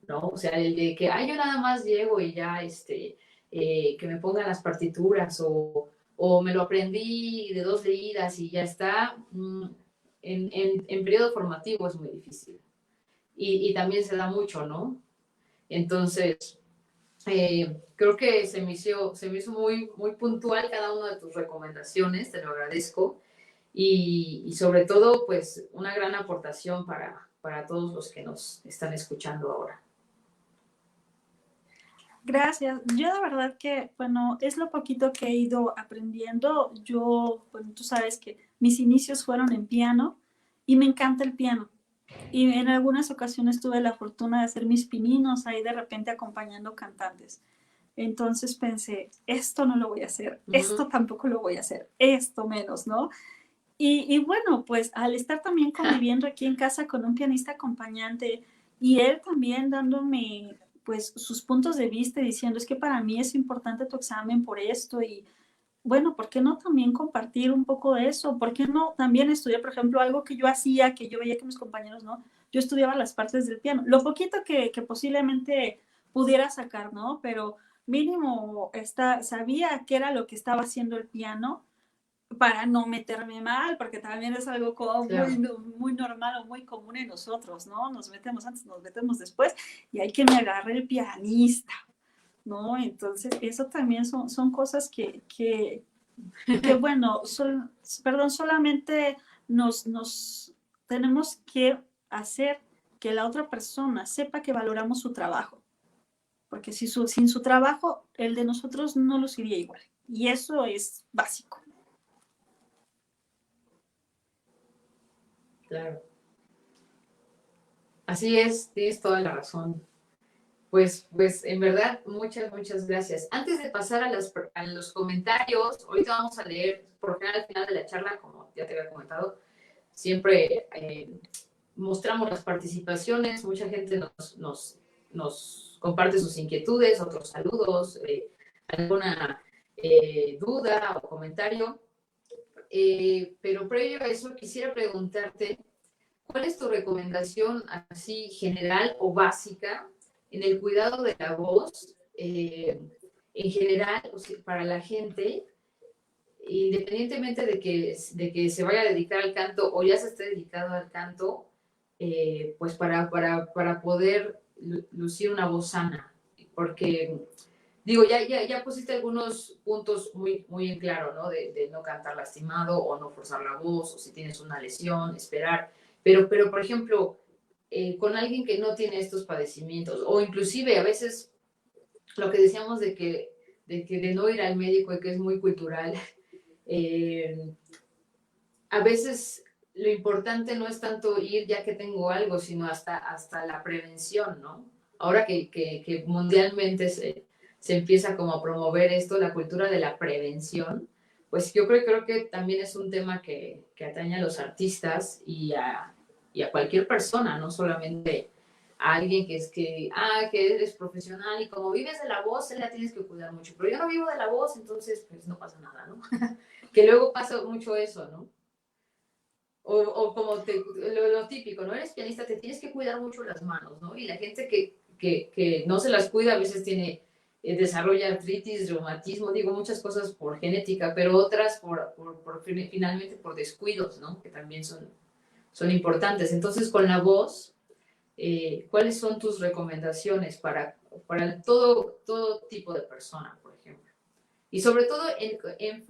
¿no? O sea, el de que, ay, yo nada más llego y ya, que me pongan las partituras o me lo aprendí de 2 leídas y ya está, en periodo formativo es muy difícil. Y también se da mucho, ¿no? Entonces, creo que se me hizo muy, muy puntual cada una de tus recomendaciones, te lo agradezco. Y sobre todo, pues, una gran aportación para todos los que nos están escuchando ahora. Gracias. Yo de verdad que, bueno, es lo poquito que he ido aprendiendo. Yo, bueno, tú sabes que mis inicios fueron en piano y me encanta el piano. Y en algunas ocasiones tuve la fortuna de hacer mis pininos ahí de repente acompañando cantantes. Entonces pensé, esto no lo voy a hacer, esto Ujú. tampoco lo voy a hacer, esto menos, ¿no? Y bueno, pues al estar también conviviendo aquí en casa con un pianista acompañante y él también dándome pues sus puntos de vista y diciendo es que para mí es importante tu examen por esto y bueno, ¿por qué no también compartir un poco de eso? ¿Por qué no también estudiar, por ejemplo, algo que yo hacía, que yo veía que mis compañeros no? Yo estudiaba las partes del piano, lo poquito que posiblemente pudiera sacar, ¿no? Pero mínimo sabía qué era lo que estaba haciendo el piano para no meterme mal, porque también es algo como muy, Claro. muy normal o muy común en nosotros, ¿no? Nos metemos antes, nos metemos después, y hay que me agarre el pianista, ¿no? Entonces, eso también son cosas que bueno, perdón, solamente nos tenemos que hacer que la otra persona sepa que valoramos su trabajo, porque sin su trabajo, el de nosotros no luciría igual. Y eso es básico. Claro. Así es, tienes toda la razón. Pues en verdad, muchas gracias. Antes de pasar a los comentarios, ahorita vamos a leer, por general al final de la charla, como ya te había comentado, siempre mostramos las participaciones, mucha gente nos comparte sus inquietudes, otros saludos, alguna duda o comentario. Pero previo a eso, quisiera preguntarte, ¿cuál es tu recomendación así general o básica en el cuidado de la voz en general, o sea, para la gente, independientemente de que se vaya a dedicar al canto o ya se esté dedicado al canto, pues para poder lucir una voz sana? Porque, digo, ya pusiste algunos puntos muy en claro, ¿no? De no cantar lastimado o no forzar la voz, o si tienes una lesión, esperar. Pero por ejemplo, con alguien que no tiene estos padecimientos, o inclusive a veces lo que decíamos de no ir al médico y que es muy cultural, eh, a veces lo importante no es tanto ir ya que tengo algo, sino hasta la prevención, ¿no? Ahora que mundialmente se empieza como a promover esto, la cultura de la prevención, pues yo creo que también es un tema que atañe a los artistas y a cualquier persona, no solamente a alguien que eres profesional y como vives de la voz, la tienes que cuidar mucho, pero yo no vivo de la voz, entonces pues no pasa nada, ¿no? Que luego pasa mucho eso, ¿no? O como lo típico, ¿no? Eres pianista, te tienes que cuidar mucho las manos, ¿no? Y la gente que no se las cuida a veces desarrolla artritis, reumatismo, digo muchas cosas por genética, pero otras finalmente por descuidos, ¿no? Que también son importantes. Entonces, con la voz, ¿cuáles son tus recomendaciones para todo tipo de persona, por ejemplo? Y sobre todo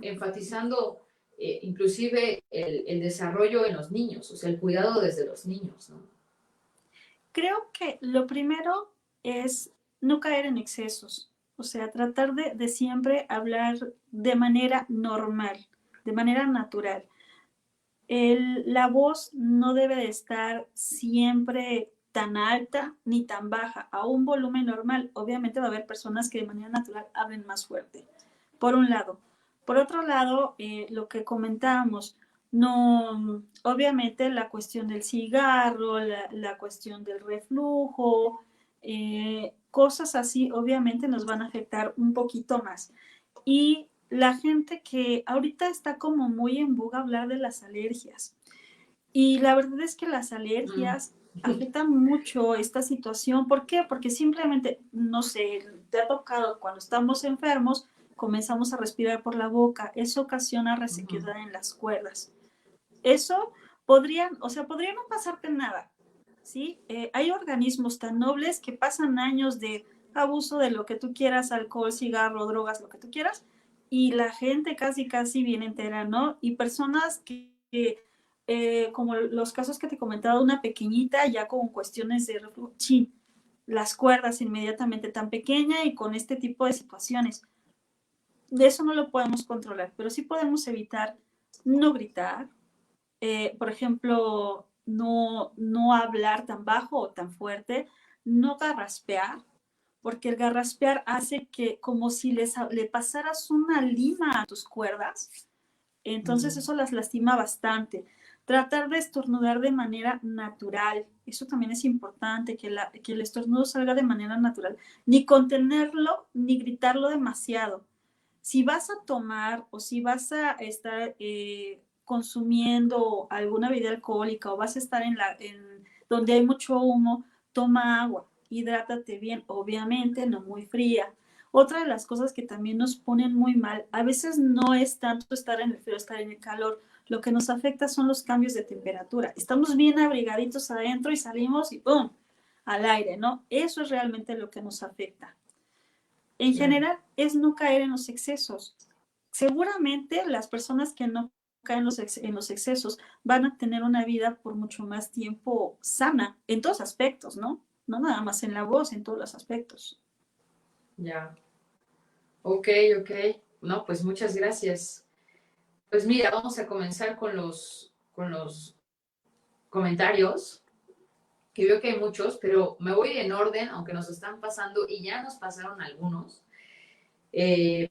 enfatizando inclusive el desarrollo en los niños, o sea, el cuidado desde los niños, ¿no? Creo que lo primero es no caer en excesos, o sea, tratar de siempre hablar de manera normal, de manera natural. La voz no debe de estar siempre tan alta ni tan baja, a un volumen normal. Obviamente va a haber personas que de manera natural hablen más fuerte, por un lado. Por otro lado, lo que comentábamos, no, obviamente la cuestión del cigarro, la cuestión del reflujo, cosas así, obviamente nos van a afectar un poquito más. Y la gente que ahorita está como muy en boga hablar de las alergias. Y la verdad es que las Mm. alergias afectan mucho esta situación. ¿Por qué? Porque simplemente, no sé, te ha tocado cuando estamos enfermos, comenzamos a respirar por la boca. Eso ocasiona Ujú. resequedad en las cuerdas. Eso podría no pasarte nada, ¿sí? Hay organismos tan nobles que pasan años de abuso de lo que tú quieras, alcohol, cigarro, drogas, lo que tú quieras, y la gente casi viene entera, ¿no? Y personas como los casos que te he comentado, una pequeñita ya con cuestiones de reflujo, sí, las cuerdas inmediatamente tan pequeña y con este tipo de situaciones. De eso no lo podemos controlar, pero sí podemos evitar no gritar, por ejemplo, no hablar tan bajo o tan fuerte, no garraspear, porque el garraspear hace que como si le pasaras una lima a tus cuerdas, entonces eso las lastima bastante. Tratar de estornudar de manera natural, eso también es importante, que el estornudo salga de manera natural, ni contenerlo, ni gritarlo demasiado. Si vas a tomar o si vas a estar consumiendo alguna bebida alcohólica o vas a estar en donde hay mucho humo, toma agua, hidrátate bien, obviamente no muy fría. Otra de las cosas que también nos ponen muy mal, a veces no es tanto estar en el frío, estar en el calor, lo que nos afecta son los cambios de temperatura. Estamos bien abrigaditos adentro y salimos y ¡pum! Al aire, ¿no? Eso es realmente lo que nos afecta. En Claro. general, es no caer en los excesos. Seguramente las personas que no caen en los excesos van a tener una vida por mucho más tiempo sana, en todos aspectos, ¿no? No nada más en la voz, en todos los aspectos. Ya. Ok, ok. No, pues muchas gracias. Pues mira, vamos a comenzar con los comentarios, que veo que hay muchos, pero me voy en orden, aunque nos están pasando y ya nos pasaron algunos, eh,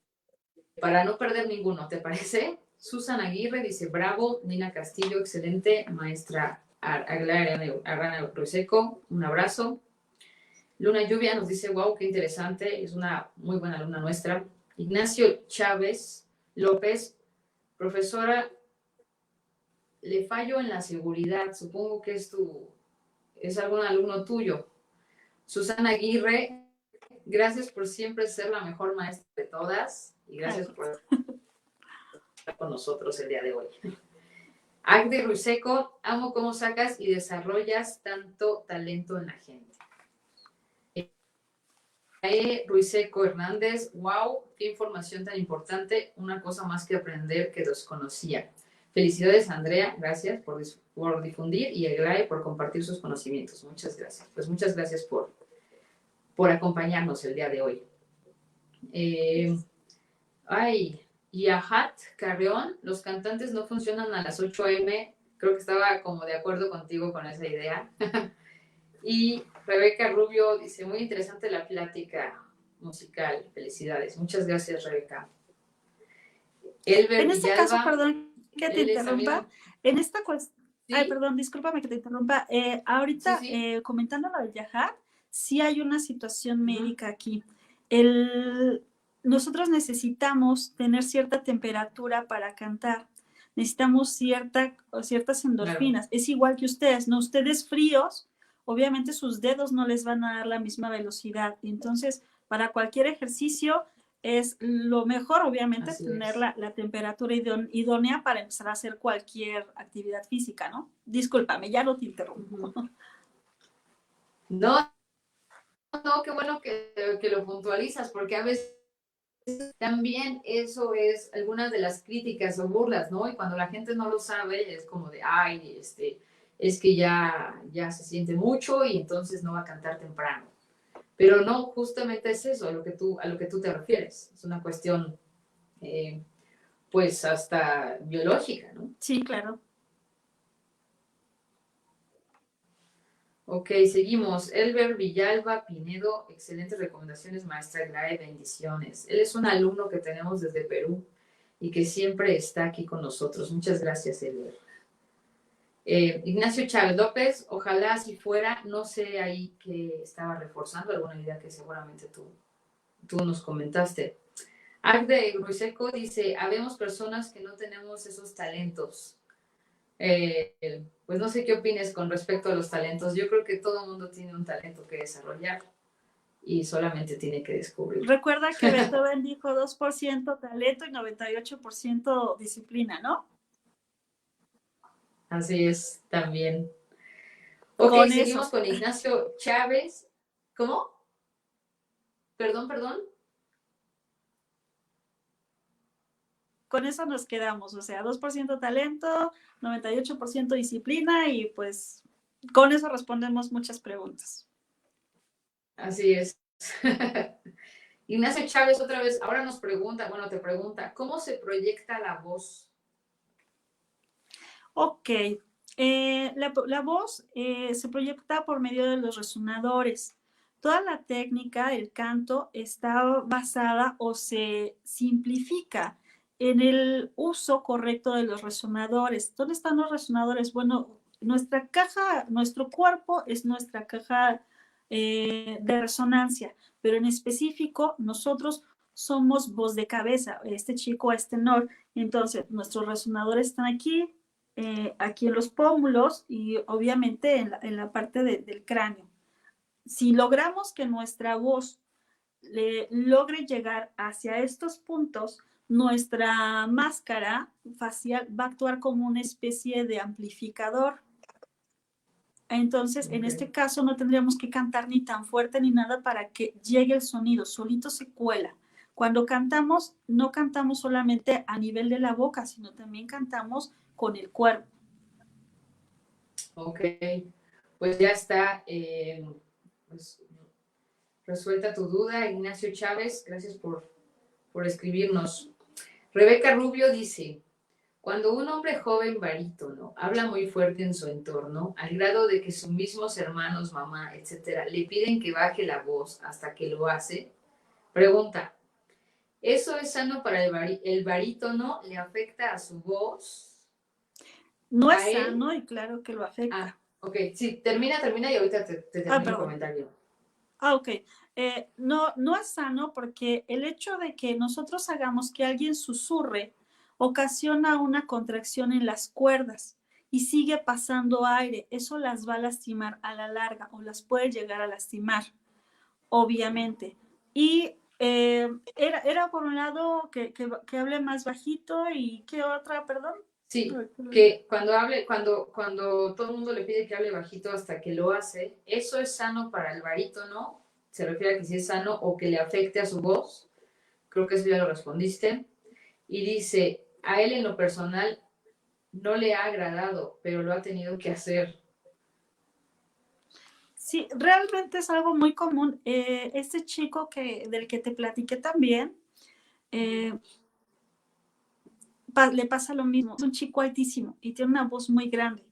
para no perder ninguno, ¿te parece? Susan Aguirre dice, bravo, Nina Castillo, excelente, maestra Aglaia Arrana Ruiseco, un abrazo. Luna Lluvia nos dice, wow, qué interesante, es una muy buena alumna nuestra. Ignacio Chávez López, profesora, le fallo en la seguridad, supongo que es algún alumno tuyo. Susana Aguirre, gracias por siempre ser la mejor maestra de todas y gracias por estar con nosotros el día de hoy. Agde Ruiseco, amo cómo sacas y desarrollas tanto talento en la gente. Ruiseco Hernández, wow, qué información tan importante, una cosa más que aprender que desconocía. Felicidades, Andrea, gracias por difundir y Aglae por compartir sus conocimientos. Muchas gracias. Pues muchas gracias por acompañarnos el día de hoy. Yahat Carreón, los cantantes no funcionan a las 8 a.m. Creo que estaba como de acuerdo contigo con esa idea. Y Rebeca Rubio dice, muy interesante la plática musical. Felicidades. Muchas gracias, Rebeca. Elber En este caso, Villalba, perdón que te él es interrumpa, amigo. en esta cuestión, ay, ¿Sí? perdón, discúlpame que te interrumpa, Sí, ahorita sí. comentando lo del Yahat, sí hay una situación Uh-huh. médica aquí. El, nosotros necesitamos tener cierta temperatura para cantar, necesitamos ciertas Claro. endorfinas, es igual que ustedes, ¿no? Ustedes fríos, obviamente sus dedos no les van a dar la misma velocidad, entonces para cualquier ejercicio es lo mejor, obviamente, Así tener es. la temperatura idónea para empezar a hacer cualquier actividad física, ¿no? Discúlpame, ya no te interrumpo. Uh-huh. No, no, qué bueno que lo puntualizas, porque a veces también eso es algunas de las críticas o burlas, ¿no? Y cuando la gente no lo sabe, es como de, ay, es que ya se siente mucho y entonces no va a cantar temprano. Pero no, justamente es eso a lo que tú te refieres. Es una cuestión, eh, pues, hasta biológica, ¿no? Sí, claro. Ok, seguimos. Elber Villalba Pinedo, excelentes recomendaciones, maestra Grae, bendiciones. Él es un alumno que tenemos desde Perú y que siempre está aquí con nosotros. Muchas gracias, Elber. Ignacio Chávez López, ojalá si fuera, no sé ahí que estaba reforzando alguna idea que seguramente tú nos comentaste. Agde Ruiseco dice, habemos personas que no tenemos esos talentos. Pues no sé qué opines con respecto a los talentos. Yo creo que todo el mundo tiene un talento que desarrollar y solamente tiene que descubrirlo. Recuerda que Beethoven dijo 2% talento y 98% disciplina, ¿no? Así es, también. Ok, Con seguimos eso, con Ignacio Chávez. ¿Cómo? Perdón, perdón. con eso nos quedamos, o sea, 2% talento, 98% disciplina y pues con eso respondemos muchas preguntas. Así es. Ignacio Chávez otra vez, ahora nos pregunta, bueno, te pregunta, ¿cómo se proyecta la voz? Ok, la voz se proyecta por medio de los resonadores. Toda la técnica, el canto, está basada o se simplifica en el uso correcto de los resonadores. ¿Dónde están los resonadores? Bueno, nuestra caja, nuestro cuerpo es nuestra caja de resonancia, pero en específico nosotros somos voz de cabeza. Este chico es tenor, entonces nuestros resonadores están aquí, aquí en los pómulos y obviamente en la parte del cráneo. Si logramos que nuestra voz logre llegar hacia estos puntos, nuestra máscara facial va a actuar como una especie de amplificador. Entonces, en Okay. este caso no tendríamos que cantar ni tan fuerte ni nada para que llegue el sonido, solito se cuela. Cuando cantamos, no cantamos solamente a nivel de la boca, sino también cantamos con el cuerpo. Ok, pues ya está pues, resuelta tu duda, Ignacio Chávez, gracias por escribirnos. Rebeca Rubio dice, cuando un hombre joven barítono habla muy fuerte en su entorno, al grado de que sus mismos hermanos, mamá, etcétera, le piden que baje la voz hasta que lo hace, pregunta, ¿eso es sano para el barítono? ¿Le afecta a su voz? No ¿A es él? sano y claro que lo Ah, afecta. ok, sí, termina y ahorita te Ah, termino el perdón. comentario. Ok. No, no es sano porque el hecho de que nosotros hagamos que alguien susurre ocasiona una contracción en las cuerdas y sigue pasando aire. Eso las va a lastimar a la larga o las puede llegar a lastimar, obviamente. Y era por un lado que hable más bajito y qué otra, perdón. Sí, que cuando todo el mundo le pide que hable bajito hasta que lo hace, ¿eso es sano para el barítono? ¿Se refiere a que si es sano o que le afecte a su voz? Creo que eso ya lo respondiste. Y dice, a él en lo personal no le ha agradado, pero lo ha tenido que hacer. Sí, realmente es algo muy común. Este chico del que te platiqué también, eh, le pasa lo mismo. Es un chico altísimo y tiene una voz muy grande.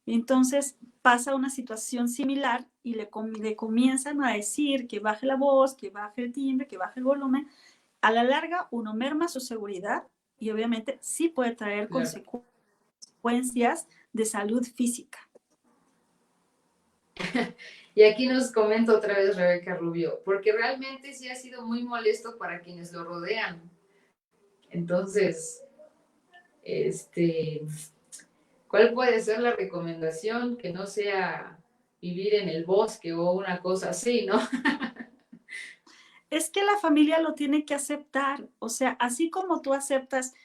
Entonces pasa una situación similar y le comienzan a decir que baje la voz, que baje el timbre, que baje el volumen. A la larga, uno merma su seguridad y obviamente sí puede traer Claro. consecuencias de salud física. Y aquí nos comenta otra vez Rebeca Rubio, porque realmente sí ha sido muy molesto para quienes lo rodean. Entonces, este, ¿cuál puede ser la recomendación? Que no sea vivir en el bosque o una cosa así, ¿no? Es que la familia lo tiene que aceptar, o sea, así como tú aceptas,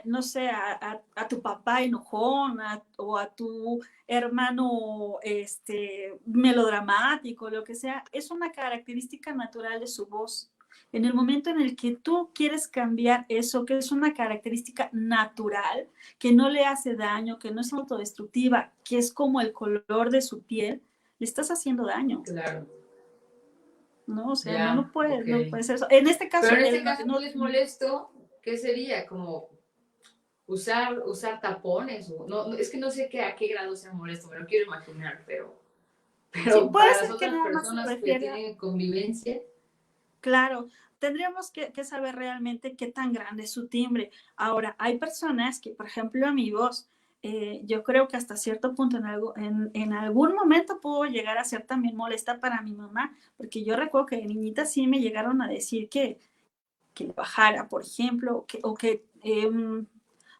no sé, a tu papá enojón o a tu hermano melodramático, lo que sea, es una característica natural de su voz. En el momento en el que tú quieres cambiar eso, que es una característica natural, que no le hace daño, que no es autodestructiva, que es como el color de su piel, le estás haciendo daño. Claro. No, o sea, Ya, ok. no puede ser eso. En este Pero caso, en este él caso no les molesto, ¿qué sería? Como usar tapones, o, no, es que no sé a qué grado sea molesto, me lo quiero imaginar, sí, pero puede para las ser que otras nada más se personas que refiere a, tienen convivencia, claro, tendríamos que saber realmente qué tan grande es su timbre. Ahora, hay personas que, por ejemplo, mi voz, yo creo que hasta cierto punto en algún momento pudo llegar a ser también molesta para mi mamá, porque yo recuerdo que de niñita sí me llegaron a decir que le bajara, por ejemplo, o que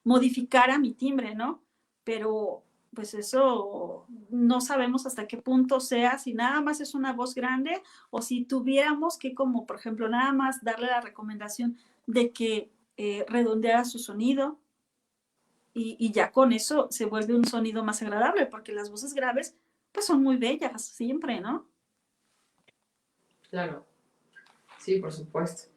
modificara mi timbre, ¿no? Pero pues eso no sabemos hasta qué punto sea, si nada más es una voz grande o si tuviéramos que, como por ejemplo, nada más darle la recomendación de que redondeara su sonido y ya con eso se vuelve un sonido más agradable, porque las voces graves pues son muy bellas siempre, ¿no? claro, sí, por supuesto.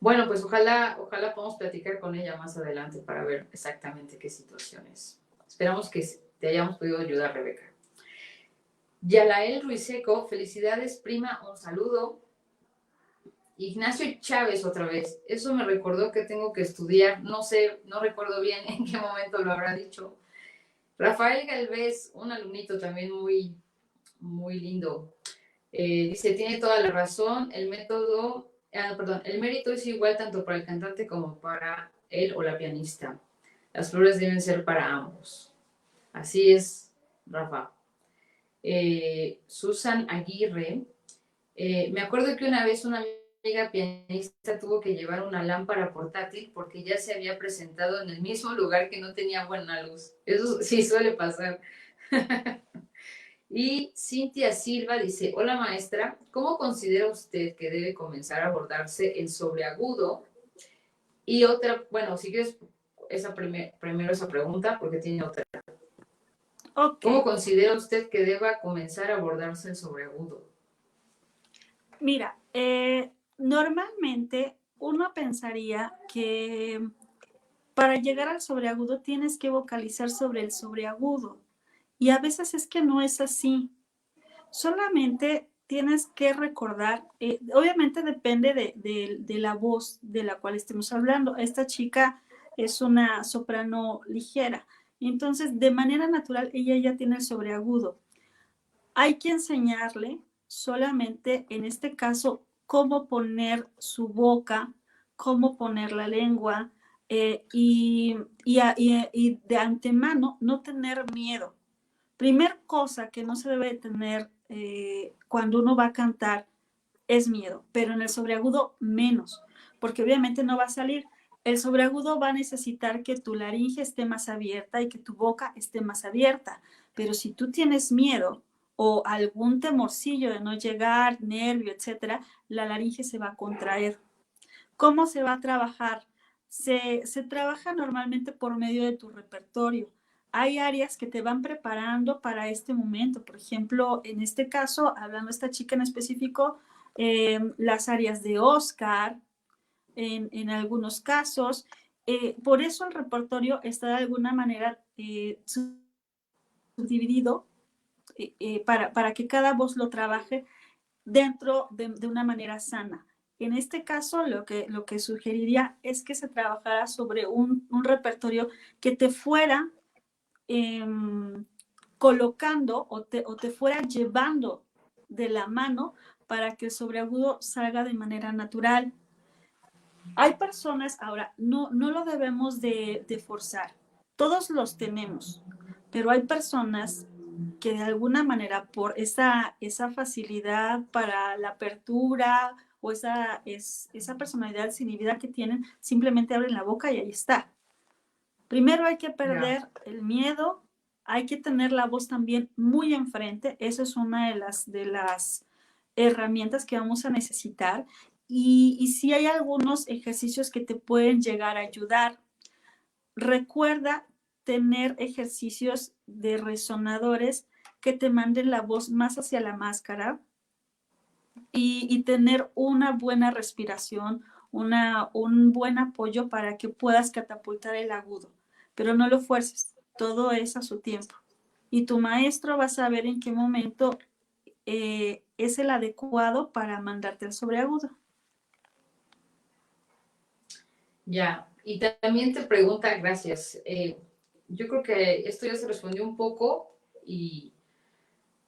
Bueno, pues ojalá podamos platicar con ella más adelante para ver exactamente qué situaciones. Esperamos que te hayamos podido ayudar, Rebeca. Yalael Ruiseco, felicidades, prima, un saludo. Ignacio Chávez otra vez. Eso me recordó que tengo que estudiar. No sé, no recuerdo bien en qué momento lo habrá dicho. Rafael Galvez, un alumnito también muy, muy lindo. Dice, tiene toda la razón. El método, perdón, el mérito es igual tanto para el cantante como para él o la pianista. Las flores deben ser para ambos. Así es, Rafa. Susan Aguirre. Me acuerdo que una vez una amiga pianista tuvo que llevar una lámpara portátil porque ya se había presentado en el mismo lugar que no tenía buena luz. Eso sí suele pasar. Y Cintia Silva dice, hola maestra, ¿cómo considera usted que debe comenzar a abordarse el sobreagudo? Y otra, bueno, si quieres primero esa pregunta porque tiene otra. Ok, ¿Cómo considera usted que deba comenzar a abordarse el sobreagudo? mira, normalmente uno pensaría que para llegar al sobreagudo tienes que vocalizar sobre el sobreagudo y a veces es que no es así. Solamente tienes que recordar, obviamente depende de la voz de la cual estemos hablando. Esta chica es una soprano ligera, entonces de manera natural ella ya tiene el sobreagudo. Hay que enseñarle solamente, en este caso, cómo poner su boca, cómo poner la lengua y de antemano no tener miedo. Primer cosa que no se debe tener cuando uno va a cantar es miedo, pero en el sobreagudo menos, porque obviamente no va a salir. El sobreagudo va a necesitar que tu laringe esté más abierta y que tu boca esté más abierta, pero si tú tienes miedo o algún temorcillo de no llegar, nervio, etcétera, la laringe se va a contraer. ¿Cómo se va a trabajar? Se trabaja normalmente por medio de tu repertorio. Hay áreas que te van preparando para este momento. Por ejemplo, en este caso, hablando de esta chica en específico, las áreas de Oscar, en algunos casos. Por eso el repertorio está de alguna manera subdividido para que cada voz lo trabaje dentro de una manera sana. En este caso, lo que sugeriría es que se trabajara sobre un repertorio que te fuera eh, colocando o te fuera llevando de la mano para que el sobreagudo salga de manera natural. Hay personas, ahora, no lo debemos de forzar, todos los tenemos, pero hay personas que de alguna manera por esa facilidad para la apertura o esa personalidad desinhibida que tienen, simplemente abren la boca y ahí está. Primero hay que Ya. perder el miedo, hay que tener la voz también muy enfrente, eso es una de las herramientas que vamos a necesitar y sí hay algunos ejercicios que te pueden llegar a ayudar. Recuerda tener ejercicios de resonadores que te manden la voz más hacia la máscara y tener una buena respiración, un buen apoyo para que puedas catapultar el agudo. Pero no lo fuerces, todo es a su tiempo. Y tu maestro va a saber en qué momento es el adecuado para mandarte el sobreagudo. Ya, y también te pregunta, gracias. Yo creo que esto ya se respondió un poco,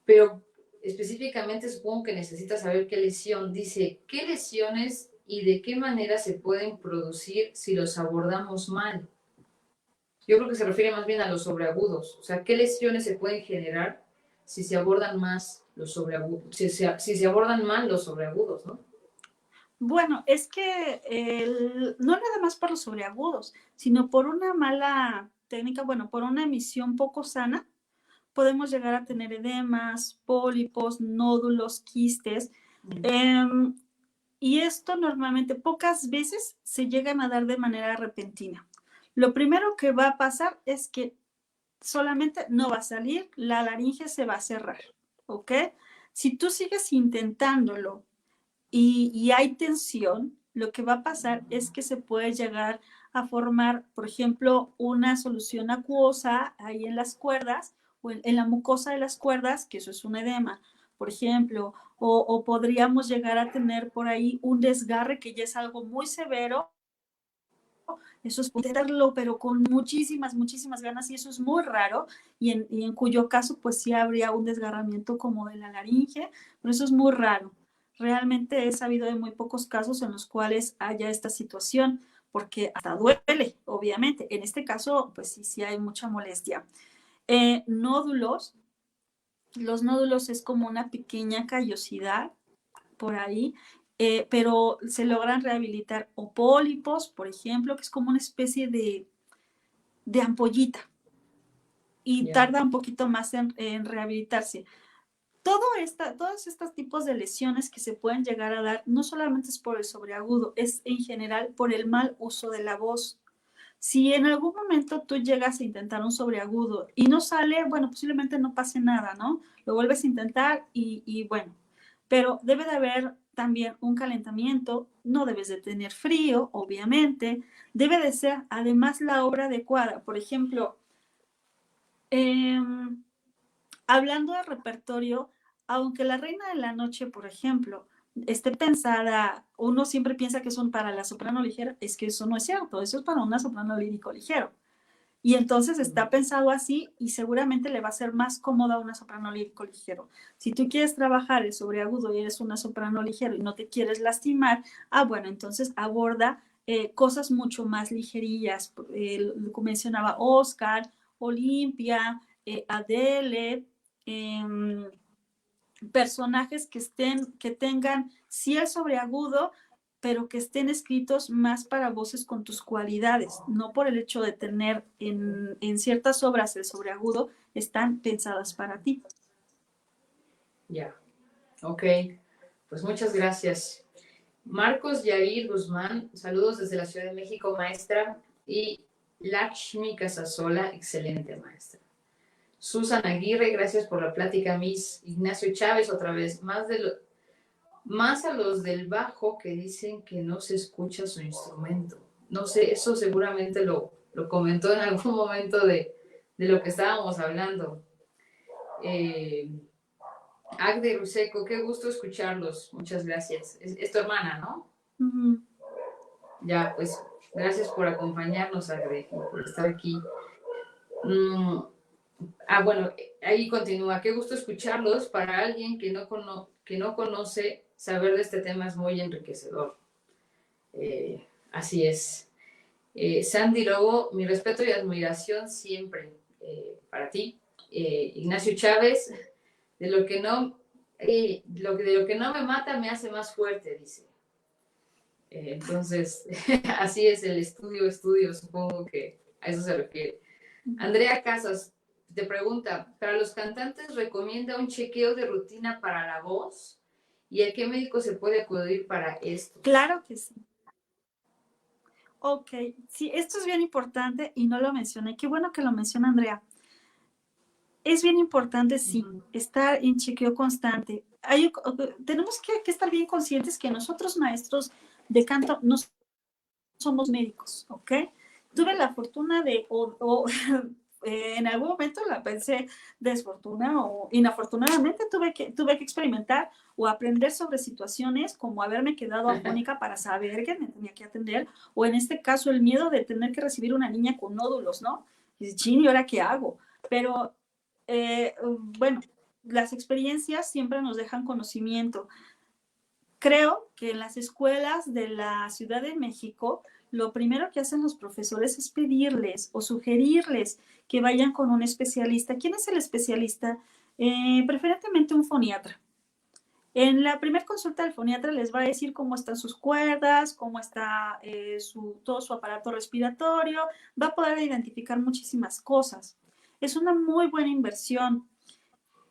pero específicamente supongo que necesitas saber qué lesión. Dice, ¿qué lesiones y de qué manera se pueden producir si los abordamos mal? Yo creo que se refiere más bien a los sobreagudos. O sea, ¿qué lesiones se pueden generar si se abordan más los sobreagudos? Si se abordan mal los sobreagudos, ¿no? Bueno, es que no nada más por los sobreagudos, sino por una mala técnica, bueno, por una emisión poco sana, podemos llegar a tener edemas, pólipos, nódulos, quistes. Eh, y esto normalmente pocas veces se llegan a dar de manera repentina. Lo primero que va a pasar es que solamente no va a salir, la laringe se va a cerrar, ¿ok? Si tú sigues intentándolo y hay tensión, lo que va a pasar es que se puede llegar a formar, por ejemplo, una solución acuosa ahí en las cuerdas o en la mucosa de las cuerdas, que eso es un edema, por ejemplo, o podríamos llegar a tener por ahí un desgarre que ya es algo muy severo. Eso es intentarlo, pero con muchísimas, muchísimas ganas, y eso es muy raro, y en cuyo caso, pues sí habría un desgarramiento como de la laringe, pero eso es muy raro. Realmente he sabido de muy pocos casos en los cuales haya esta situación, porque hasta duele, obviamente. En este caso, pues sí, sí hay mucha molestia. Nódulos, los nódulos es como una pequeña callosidad por ahí, pero se logran rehabilitar, o pólipos, por ejemplo, que es como una especie de ampollita, y Ya. tarda un poquito más en rehabilitarse. Todos estos tipos de lesiones que se pueden llegar a dar, no solamente es por el sobreagudo, es en general por el mal uso de la voz. Si en algún momento tú llegas a intentar un sobreagudo y no sale, bueno, posiblemente no pase nada, ¿no? Lo vuelves a intentar y bueno, pero debe de haber también un calentamiento, no debes de tener frío, obviamente, debe de ser además la obra adecuada. Por ejemplo, eh, hablando de repertorio, aunque La Reina de la Noche, por ejemplo, esté pensada, uno siempre piensa que son para la soprano ligera, es que eso no es cierto, eso es para una soprano lírico ligero. Y entonces está pensado así y seguramente le va a ser más cómoda a una soprano lírico ligero. Si tú quieres trabajar el sobreagudo y eres una soprano ligero y no te quieres lastimar, bueno, entonces aborda cosas mucho más ligerillas. Lo que mencionaba Oscar, Olimpia, Adele, eh, personajes que tengan sí el sobreagudo, pero que estén escritos más para voces con tus cualidades, no por el hecho de tener en ciertas obras el sobreagudo, están pensadas para ti. Ya. Ok. Pues muchas gracias. Marcos Yair Guzmán, saludos desde la Ciudad de México, maestra. Y Lakshmi Casasola, excelente maestra. Susan Aguirre, gracias por la plática, Miss. Ignacio Chávez, otra vez, más a los del bajo que dicen que no se escucha su instrumento. No sé, eso seguramente lo comentó en algún momento de lo que estábamos hablando. Agde Ruseco, qué gusto escucharlos. Muchas gracias. Es tu hermana, ¿no? Uh-huh. Ya, pues gracias por acompañarnos, Agde, y por estar aquí. Bueno, ahí continúa. Qué gusto escucharlos. Para alguien que no conoce, saber de este tema es muy enriquecedor. Así es. Sandy Lobo, mi respeto y admiración siempre para ti. Ignacio Chávez, de lo que no me mata me hace más fuerte, dice. Entonces, así es el estudio, supongo que a eso se refiere. Andrea Casas te pregunta, ¿para los cantantes recomienda un chequeo de rutina para la voz? ¿Y a qué médico se puede acudir para esto? Claro que sí. Ok, sí, esto es bien importante y no lo mencioné. Qué bueno que lo menciona Andrea. Es bien importante, sí, estar en chequeo constante. Tenemos que estar bien conscientes que nosotros, maestros de canto, no somos médicos, ¿ok? Tuve la fortuna en algún momento la pensé desfortuna o inafortunadamente tuve que experimentar o aprender sobre situaciones como haberme quedado afónica para saber que me tenía que atender, o en este caso el miedo de tener que recibir una niña con nódulos, ¿no? Y dice, ¿y ahora qué hago? Pero bueno, las experiencias siempre nos dejan conocimiento. Creo que en las escuelas de la Ciudad de México, lo primero que hacen los profesores es pedirles o sugerirles que vayan con un especialista. ¿Quién es el especialista? Preferentemente un foniatra. En la primera consulta del foniatra les va a decir cómo están sus cuerdas, cómo está todo su aparato respiratorio, va a poder identificar muchísimas cosas. Es una muy buena inversión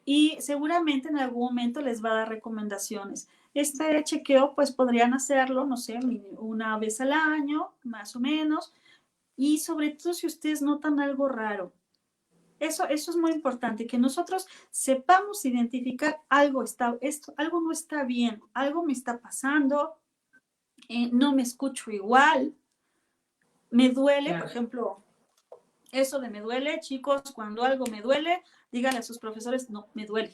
y seguramente en algún momento les va a dar recomendaciones. Este chequeo pues podrían hacerlo, no sé, una vez al año, más o menos, y sobre todo si ustedes notan algo raro. Eso es muy importante, que nosotros sepamos identificar algo no está bien, algo me está pasando, no me escucho igual, me duele, Claro. por ejemplo, eso de me duele, chicos, cuando algo me duele, díganle a sus profesores, no, me duele.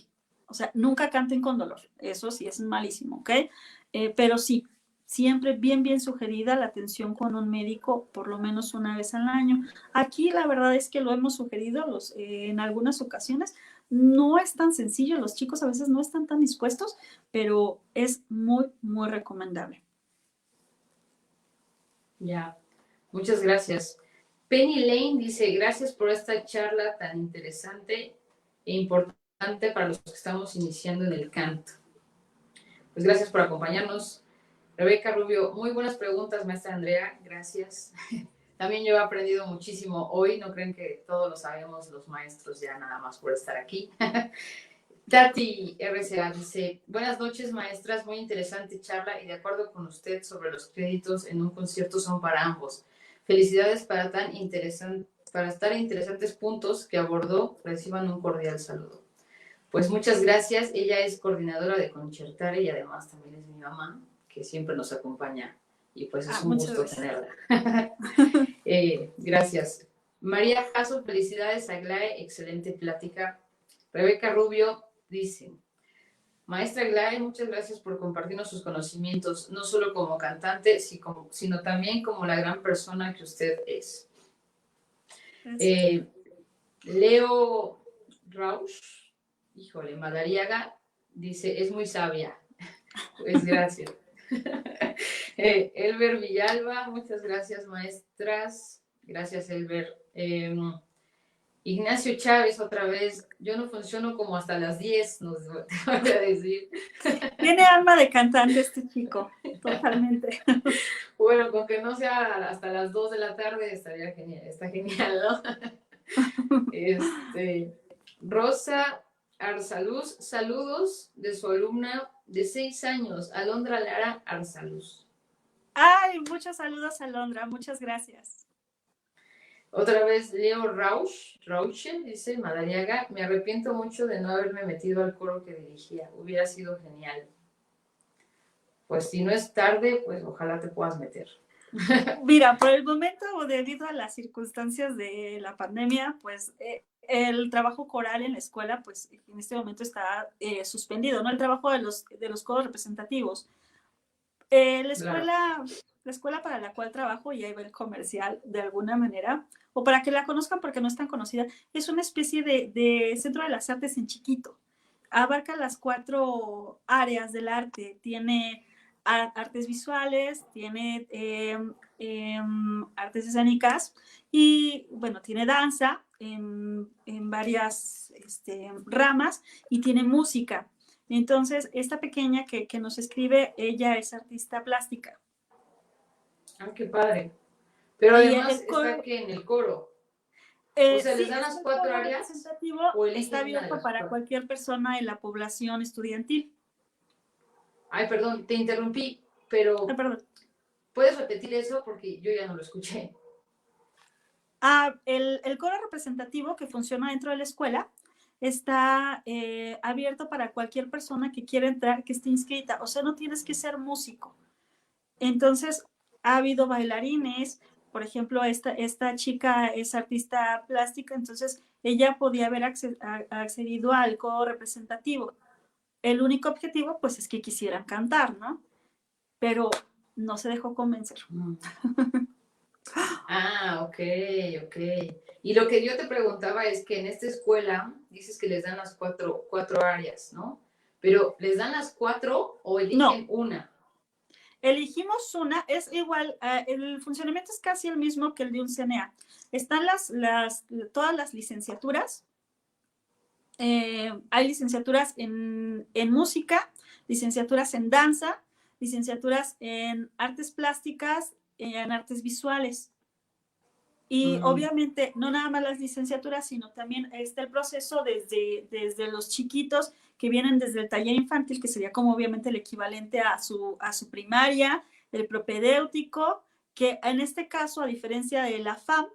O sea, nunca canten con dolor. Eso sí es malísimo, ¿ok? Pero sí, siempre bien sugerida la atención con un médico por lo menos una vez al año. Aquí la verdad es que lo hemos sugerido en algunas ocasiones. No es tan sencillo, los chicos a veces no están tan dispuestos, pero es muy recomendable. Ya, muchas gracias. Penny Lane dice, gracias por esta charla tan interesante e importante para los que estamos iniciando en el canto. Pues gracias por acompañarnos. Rebeca Rubio, muy buenas preguntas, maestra Andrea, gracias. También yo he aprendido muchísimo hoy, no creen que todo lo sabemos los maestros ya nada más por estar aquí. Tati RCA dice, buenas noches maestras, muy interesante charla y de acuerdo con usted sobre los créditos en un concierto son para ambos. Felicidades para estar interesantes puntos que abordó, reciban un cordial saludo. Pues muchas gracias, ella es coordinadora de Concertare y además también es mi mamá, que siempre nos acompaña y pues es un gusto tenerla. Gracias. María Jasso, felicidades a Glae, excelente plática. Rebeca Rubio dice, maestra Glae, muchas gracias por compartirnos sus conocimientos, no solo como cantante, sino también como la gran persona que usted es. Leo Rausch, híjole, Madariaga, dice, es muy sabia. Pues gracias. Elber Villalba, muchas gracias, maestras. Gracias, Elber. Ignacio Chávez, otra vez, yo no funciono como hasta las 10, nos voy a decir. Tiene alma de cantante este chico, totalmente. Bueno, con que no sea hasta las 2 de la tarde, estaría genial, está genial, ¿no? Rosa Arsaluz, saludos de su alumna de 6 años, Alondra Lara Arsaluz. Ay, muchos saludos, Alondra, muchas gracias. Otra vez Leo Rauche, dice Madariaga, me arrepiento mucho de no haberme metido al coro que dirigía, hubiera sido genial. Pues si no es tarde, pues ojalá te puedas meter. Mira, por el momento, debido a las circunstancias de la pandemia, pues el trabajo coral en la escuela, pues en este momento está suspendido, ¿no? El trabajo de los coros representativos. La escuela para la cual trabajo, y ahí va el comercial de alguna manera, o para que la conozcan porque no es tan conocida, es una especie de centro de las artes en chiquito. Abarca las 4 áreas del arte. Tiene artes visuales, tiene artes escénicas y, bueno, tiene danza en varias ramas y tiene música. Entonces, esta pequeña que nos escribe, ella es artista plástica. Ah, qué padre. Pero además está aquí en el coro. O sea, sí, ¿les dan las 4 áreas? ¿O está abierto para cualquier persona en la población estudiantil? Ay, perdón, te interrumpí, pero perdón. ¿Puedes repetir eso? Porque yo ya no lo escuché. El coro representativo que funciona dentro de la escuela está abierto para cualquier persona que quiera entrar, que esté inscrita. O sea, no tienes que ser músico. Entonces, ha habido bailarines. Por ejemplo, esta chica es artista plástica, entonces ella podía haber accedido al coro representativo. El único objetivo, pues, es que quisieran cantar, ¿no? Pero no se dejó convencer. Ah, ok. Y lo que yo te preguntaba es que en esta escuela dices que les dan las cuatro áreas, ¿no? Pero ¿les dan las 4 o eligen una? Elegimos una, es igual, el funcionamiento es casi el mismo que el de un CNA. Están todas las licenciaturas. Hay licenciaturas en música, licenciaturas en danza, licenciaturas en artes plásticas, en artes visuales. Y obviamente no nada más las licenciaturas, sino también está el proceso desde los chiquitos que vienen desde el taller infantil, que sería como obviamente el equivalente a su primaria, el propedéutico, que en este caso, a diferencia de la FAM,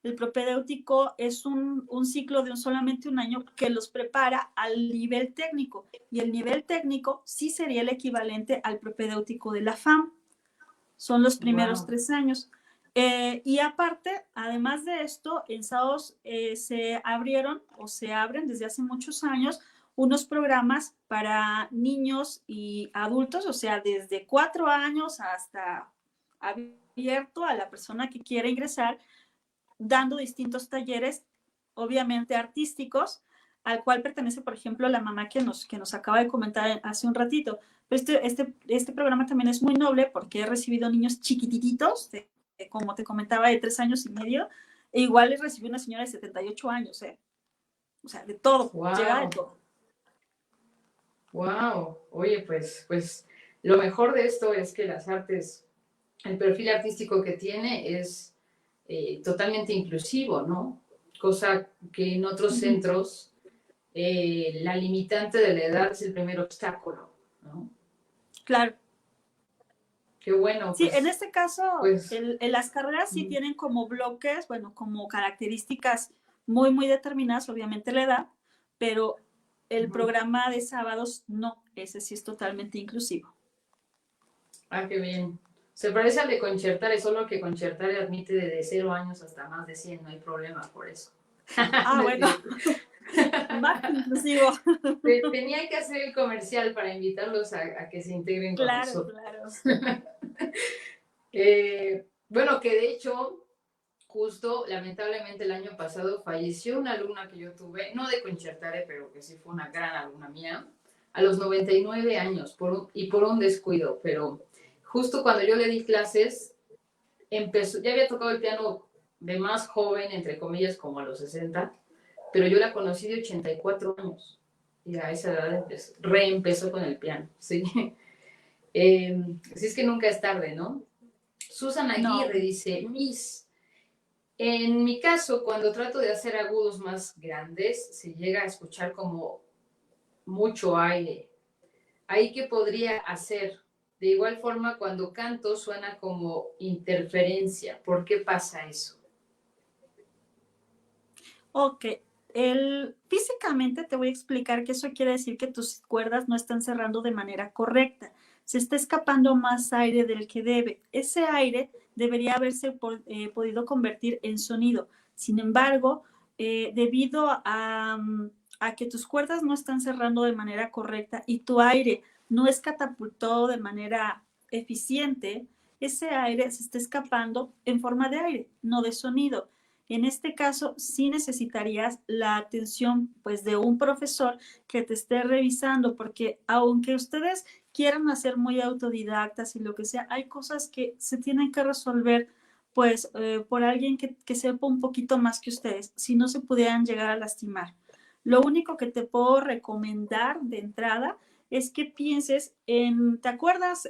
el propedéutico es un ciclo de solamente un año que los prepara al nivel técnico, y el nivel técnico sí sería el equivalente al propedéutico de la FAM. Son los primeros 3 años. Y aparte, además de esto, en SAOS se abrieron o se abren desde hace muchos años unos programas para niños y adultos, o sea, desde 4 años hasta abierto a la persona que quiera ingresar, dando distintos talleres, obviamente artísticos, al cual pertenece, por ejemplo, la mamá que nos acaba de comentar hace un ratito. Pero este programa también es muy noble porque he recibido niños chiquititos, como te comentaba, de 3 años y medio, e igual les recibí una señora de 78 años, o sea, de todo, llega de Wow, todo. wow. Oye, pues lo mejor de esto es que las artes, el perfil artístico que tiene es totalmente inclusivo, ¿no? Cosa que en otros centros la limitante de la edad es el primer obstáculo, ¿no? Claro. Qué bueno, Sí, en este caso, pues, las carreras sí tienen como bloques, bueno, como características muy, muy determinadas, obviamente la edad, pero el programa de sábados no, ese sí es totalmente inclusivo. qué bien. Se parece al de Concertare, solo que Concertare admite de 0 años hasta más de 100, no hay problema por eso. Ah, No es bueno, cierto. más inclusivo. Tenía que hacer el comercial para invitarlos a que se integren con Claro, nosotros. claro. Bueno, que de hecho, justo, lamentablemente el año pasado falleció una alumna que yo tuve, no de Concertare, pero que sí fue una gran alumna mía, a los 99 años y por un descuido, pero justo cuando yo le di clases, empezó, ya había tocado el piano de más joven, entre comillas, como a los 60, pero yo la conocí de 84 años y a esa edad reempezó con el piano, ¿sí? Así es que nunca es tarde, ¿no? Susan No, Aguirre dice, Miss, en mi caso, cuando trato de hacer agudos más grandes, se llega a escuchar como mucho aire. ¿Ahí qué podría hacer? De igual forma, cuando canto suena como interferencia. ¿Por qué pasa eso? ok. Físicamente te voy a explicar que eso quiere decir que tus cuerdas no están cerrando de manera correcta. Se está escapando más aire del que debe. Ese aire debería haberse podido convertir en sonido. Sin embargo, debido a que tus cuerdas no están cerrando de manera correcta y tu aire no es catapultado de manera eficiente, ese aire se está escapando en forma de aire, no de sonido. En este caso, sí necesitarías la atención, pues, de un profesor que te esté revisando, porque aunque ustedes quieran hacer muy autodidactas y lo que sea, hay cosas que se tienen que resolver, pues, por alguien que sepa un poquito más que ustedes, si no se pudieran llegar a lastimar. Lo único que te puedo recomendar de entrada es que pienses en, ¿te acuerdas?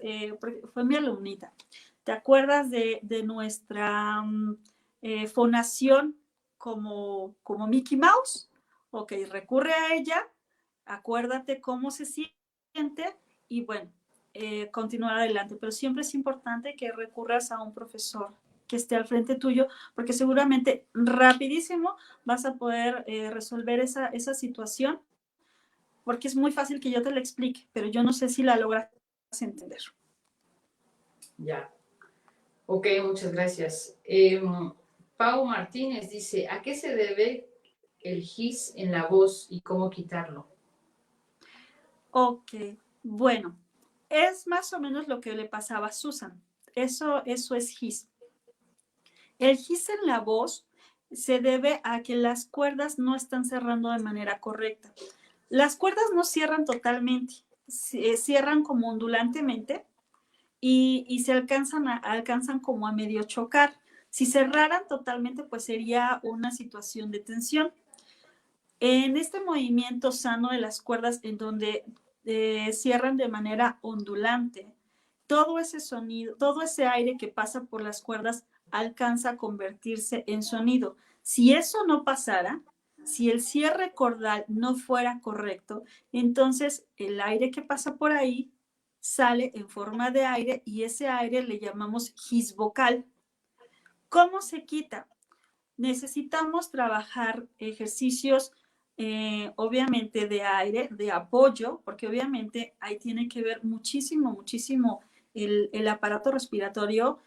Fue mi alumnita. ¿Te acuerdas de nuestra fonación como Mickey Mouse? Ok, recurre a ella, acuérdate cómo se siente y bueno, continuar adelante. Pero siempre es importante que recurras a un profesor que esté al frente tuyo, porque seguramente rapidísimo vas a poder resolver esa situación, porque es muy fácil que yo te la explique, pero yo no sé si la logras entender. Ya. Ok, muchas gracias. Pau Martínez dice, ¿a qué se debe el hiss en la voz y cómo quitarlo? Ok, bueno, es más o menos lo que le pasaba a Susan. Eso es hiss. El hiss en la voz se debe a que las cuerdas no están cerrando de manera correcta. Las cuerdas no cierran totalmente, cierran como ondulantemente y se alcanzan como a medio chocar. Si cerraran totalmente, pues sería una situación de tensión. En este movimiento sano de las cuerdas, en donde cierran de manera ondulante, todo ese sonido, todo ese aire que pasa por las cuerdas alcanza a convertirse en sonido. Si eso no pasara, si el cierre cordal no fuera correcto, entonces el aire que pasa por ahí sale en forma de aire y ese aire le llamamos his vocal. ¿Cómo se quita? Necesitamos trabajar ejercicios, obviamente, de aire, de apoyo, porque obviamente ahí tiene que ver muchísimo, muchísimo el aparato respiratorio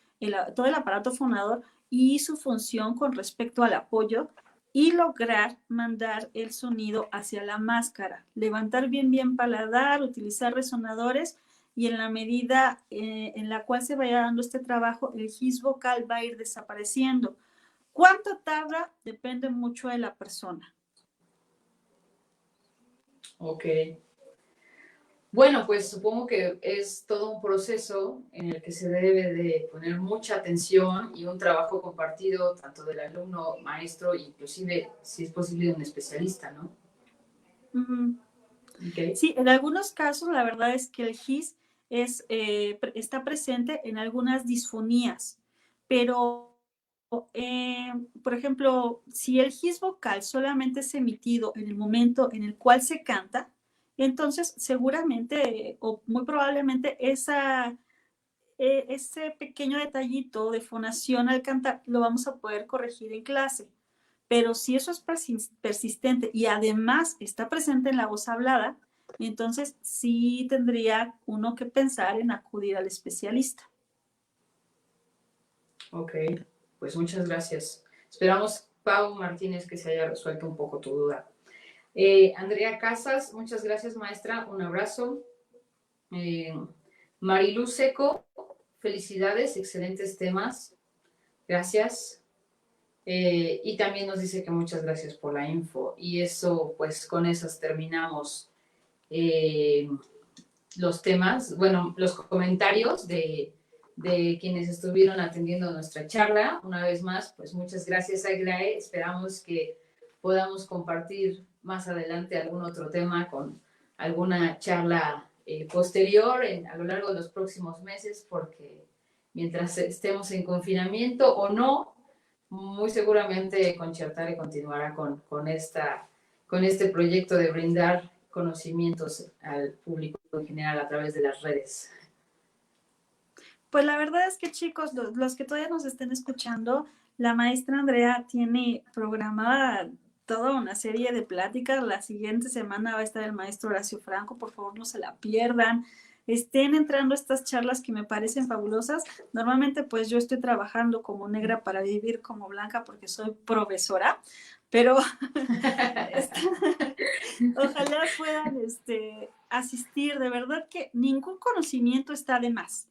todo el aparato fonador y su función con respecto al apoyo y lograr mandar el sonido hacia la máscara, levantar bien paladar, utilizar resonadores y en la medida en la cual se vaya dando este trabajo, el gis vocal va a ir desapareciendo. ¿Cuánto tarda? Depende mucho de la persona. Ok. Bueno, pues supongo que es todo un proceso en el que se debe de poner mucha atención y un trabajo compartido tanto del alumno, maestro, inclusive, si es posible, de un especialista, ¿no? Uh-huh. Okay. Sí, en algunos casos la verdad es que el gis está presente en algunas disfonías, pero por ejemplo, si el gis vocal solamente es emitido en el momento en el cual se canta, entonces seguramente o muy probablemente ese pequeño detallito de fonación al cantar lo vamos a poder corregir en clase. Pero si eso es persistente y además está presente en la voz hablada, entonces sí tendría uno que pensar en acudir al especialista. Ok, pues muchas gracias. Esperamos, Pau Martínez, que se haya resuelto un poco tu duda. Andrea Casas, muchas gracias, maestra. Un abrazo. Mariluz Seco, felicidades, excelentes temas. Gracias. Y también nos dice que muchas gracias por la info. Y eso, pues con esas terminamos los temas, bueno, los comentarios de quienes estuvieron atendiendo nuestra charla. Una vez más, pues muchas gracias, Aglae. Esperamos que podamos compartir más adelante algún otro tema con alguna charla posterior a lo largo de los próximos meses, porque mientras estemos en confinamiento o no, muy seguramente Concertare continuará con este proyecto de brindar conocimientos al público en general a través de las redes. Pues la verdad es que chicos, los que todavía nos estén escuchando, la maestra Andrea tiene programada toda una serie de pláticas. La siguiente semana va a estar el maestro Horacio Franco, por favor no se la pierdan. Estén entrando estas charlas que me parecen fabulosas. Normalmente pues yo estoy trabajando como negra para vivir como blanca porque soy profesora, pero ojalá puedan asistir. De verdad que ningún conocimiento está de más.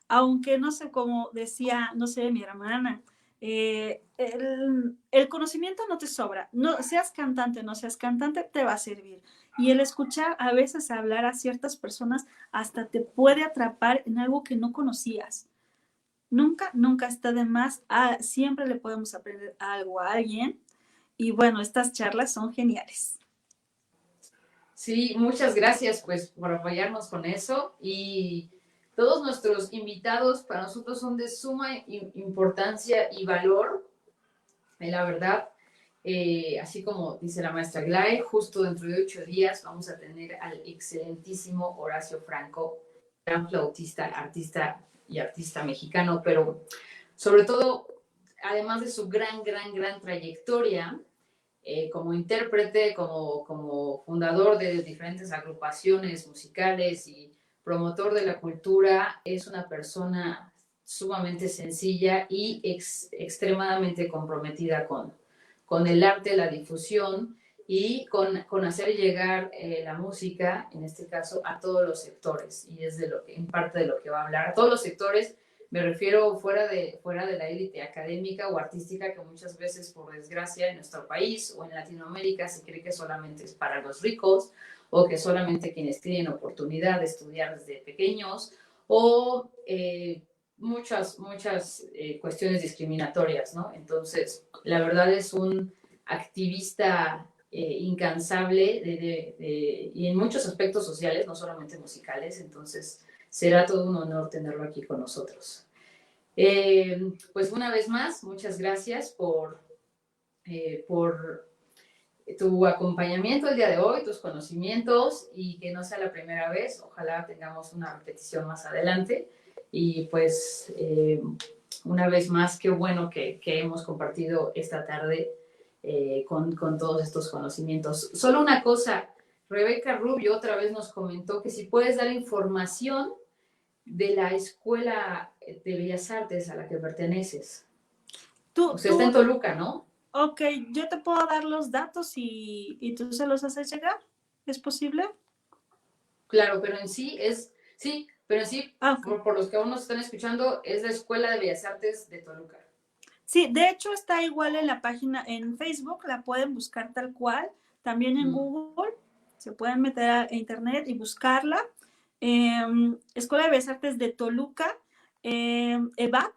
Aunque no sé, como decía, no sé, mi hermana, el conocimiento no te sobra. No, seas cantante, no seas cantante, te va a servir. Y el escuchar a veces hablar a ciertas personas hasta te puede atrapar en algo que no conocías. Nunca está de más. Siempre le podemos aprender algo a alguien. Y bueno, estas charlas son geniales. Sí, muchas gracias pues por apoyarnos con eso y todos nuestros invitados para nosotros son de suma importancia y valor, la verdad. Así como dice la maestra Glae, justo dentro de 8 días vamos a tener al excelentísimo Horacio Franco, gran flautista, artista mexicano, pero sobre todo, además de su gran trayectoria, como intérprete, como fundador de diferentes agrupaciones musicales y promotor de la cultura, es una persona sumamente sencilla y extremadamente comprometida con el arte, la difusión y con hacer llegar la música, en este caso, a todos los sectores. Y es en parte de lo que va a hablar, a todos los sectores. Me refiero fuera de la élite académica o artística, que muchas veces, por desgracia, en nuestro país o en Latinoamérica se cree que solamente es para los ricos o que solamente quienes tienen oportunidad de estudiar desde pequeños o muchas cuestiones discriminatorias, ¿no? Entonces, la verdad es un activista incansable y en muchos aspectos sociales, no solamente musicales. Entonces, será todo un honor tenerlo aquí con nosotros. Pues una vez más, muchas gracias por tu acompañamiento el día de hoy, tus conocimientos, y que no sea la primera vez. Ojalá tengamos una repetición más adelante. Y pues una vez más, qué bueno que hemos compartido esta tarde con todos estos conocimientos. Solo una cosa, Rebeca Rubio otra vez nos comentó que si puedes dar información de la Escuela de Bellas Artes a la que perteneces. Tú, O sea, está en Toluca, ¿no? ok, yo te puedo dar los datos y tú se los haces llegar. ¿Es posible? Claro, pero en sí es, sí, pero en sí, Ah, ok. por los que aún nos están escuchando, es la Escuela de Bellas Artes de Toluca. Sí, de hecho está igual en la página en Facebook, la pueden buscar tal cual, también en Google, se pueden meter a internet y buscarla. Escuela de Bellas Artes de Toluca, EBAT,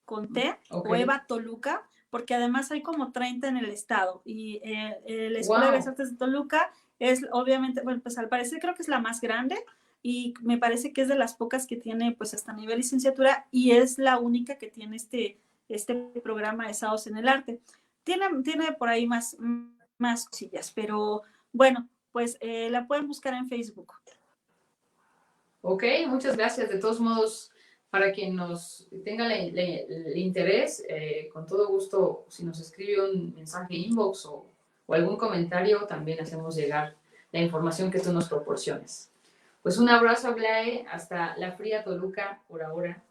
con T, o Ok. EVA Toluca, porque además hay como 30 en el estado, y la Escuela de Bellas Wow. Artes de Toluca es obviamente, bueno, pues al parecer creo que es la más grande, y me parece que es de las pocas que tiene pues hasta nivel licenciatura, y es la única que tiene este programa de SAOS en el arte. Tiene por ahí más cosillas, pero bueno, pues la pueden buscar en Facebook. Ok, muchas gracias. De todos modos, para quien nos tenga el interés, con todo gusto, si nos escribe un mensaje inbox o algún comentario, también hacemos llegar la información que tú nos proporciones. Pues un abrazo, Aglae, hasta la fría Toluca por ahora.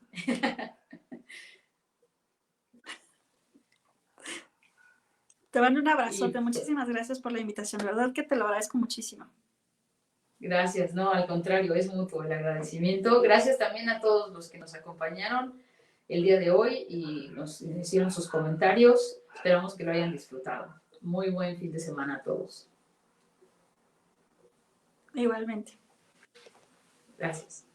Te mando un Y abrazote, muchísimas gracias por la invitación, de verdad que te lo agradezco muchísimo. gracias, no, al contrario, es mutuo el agradecimiento. Gracias también a todos los que nos acompañaron el día de hoy y nos hicieron sus comentarios. Esperamos que lo hayan disfrutado. Muy buen fin de semana a todos. Igualmente. Gracias.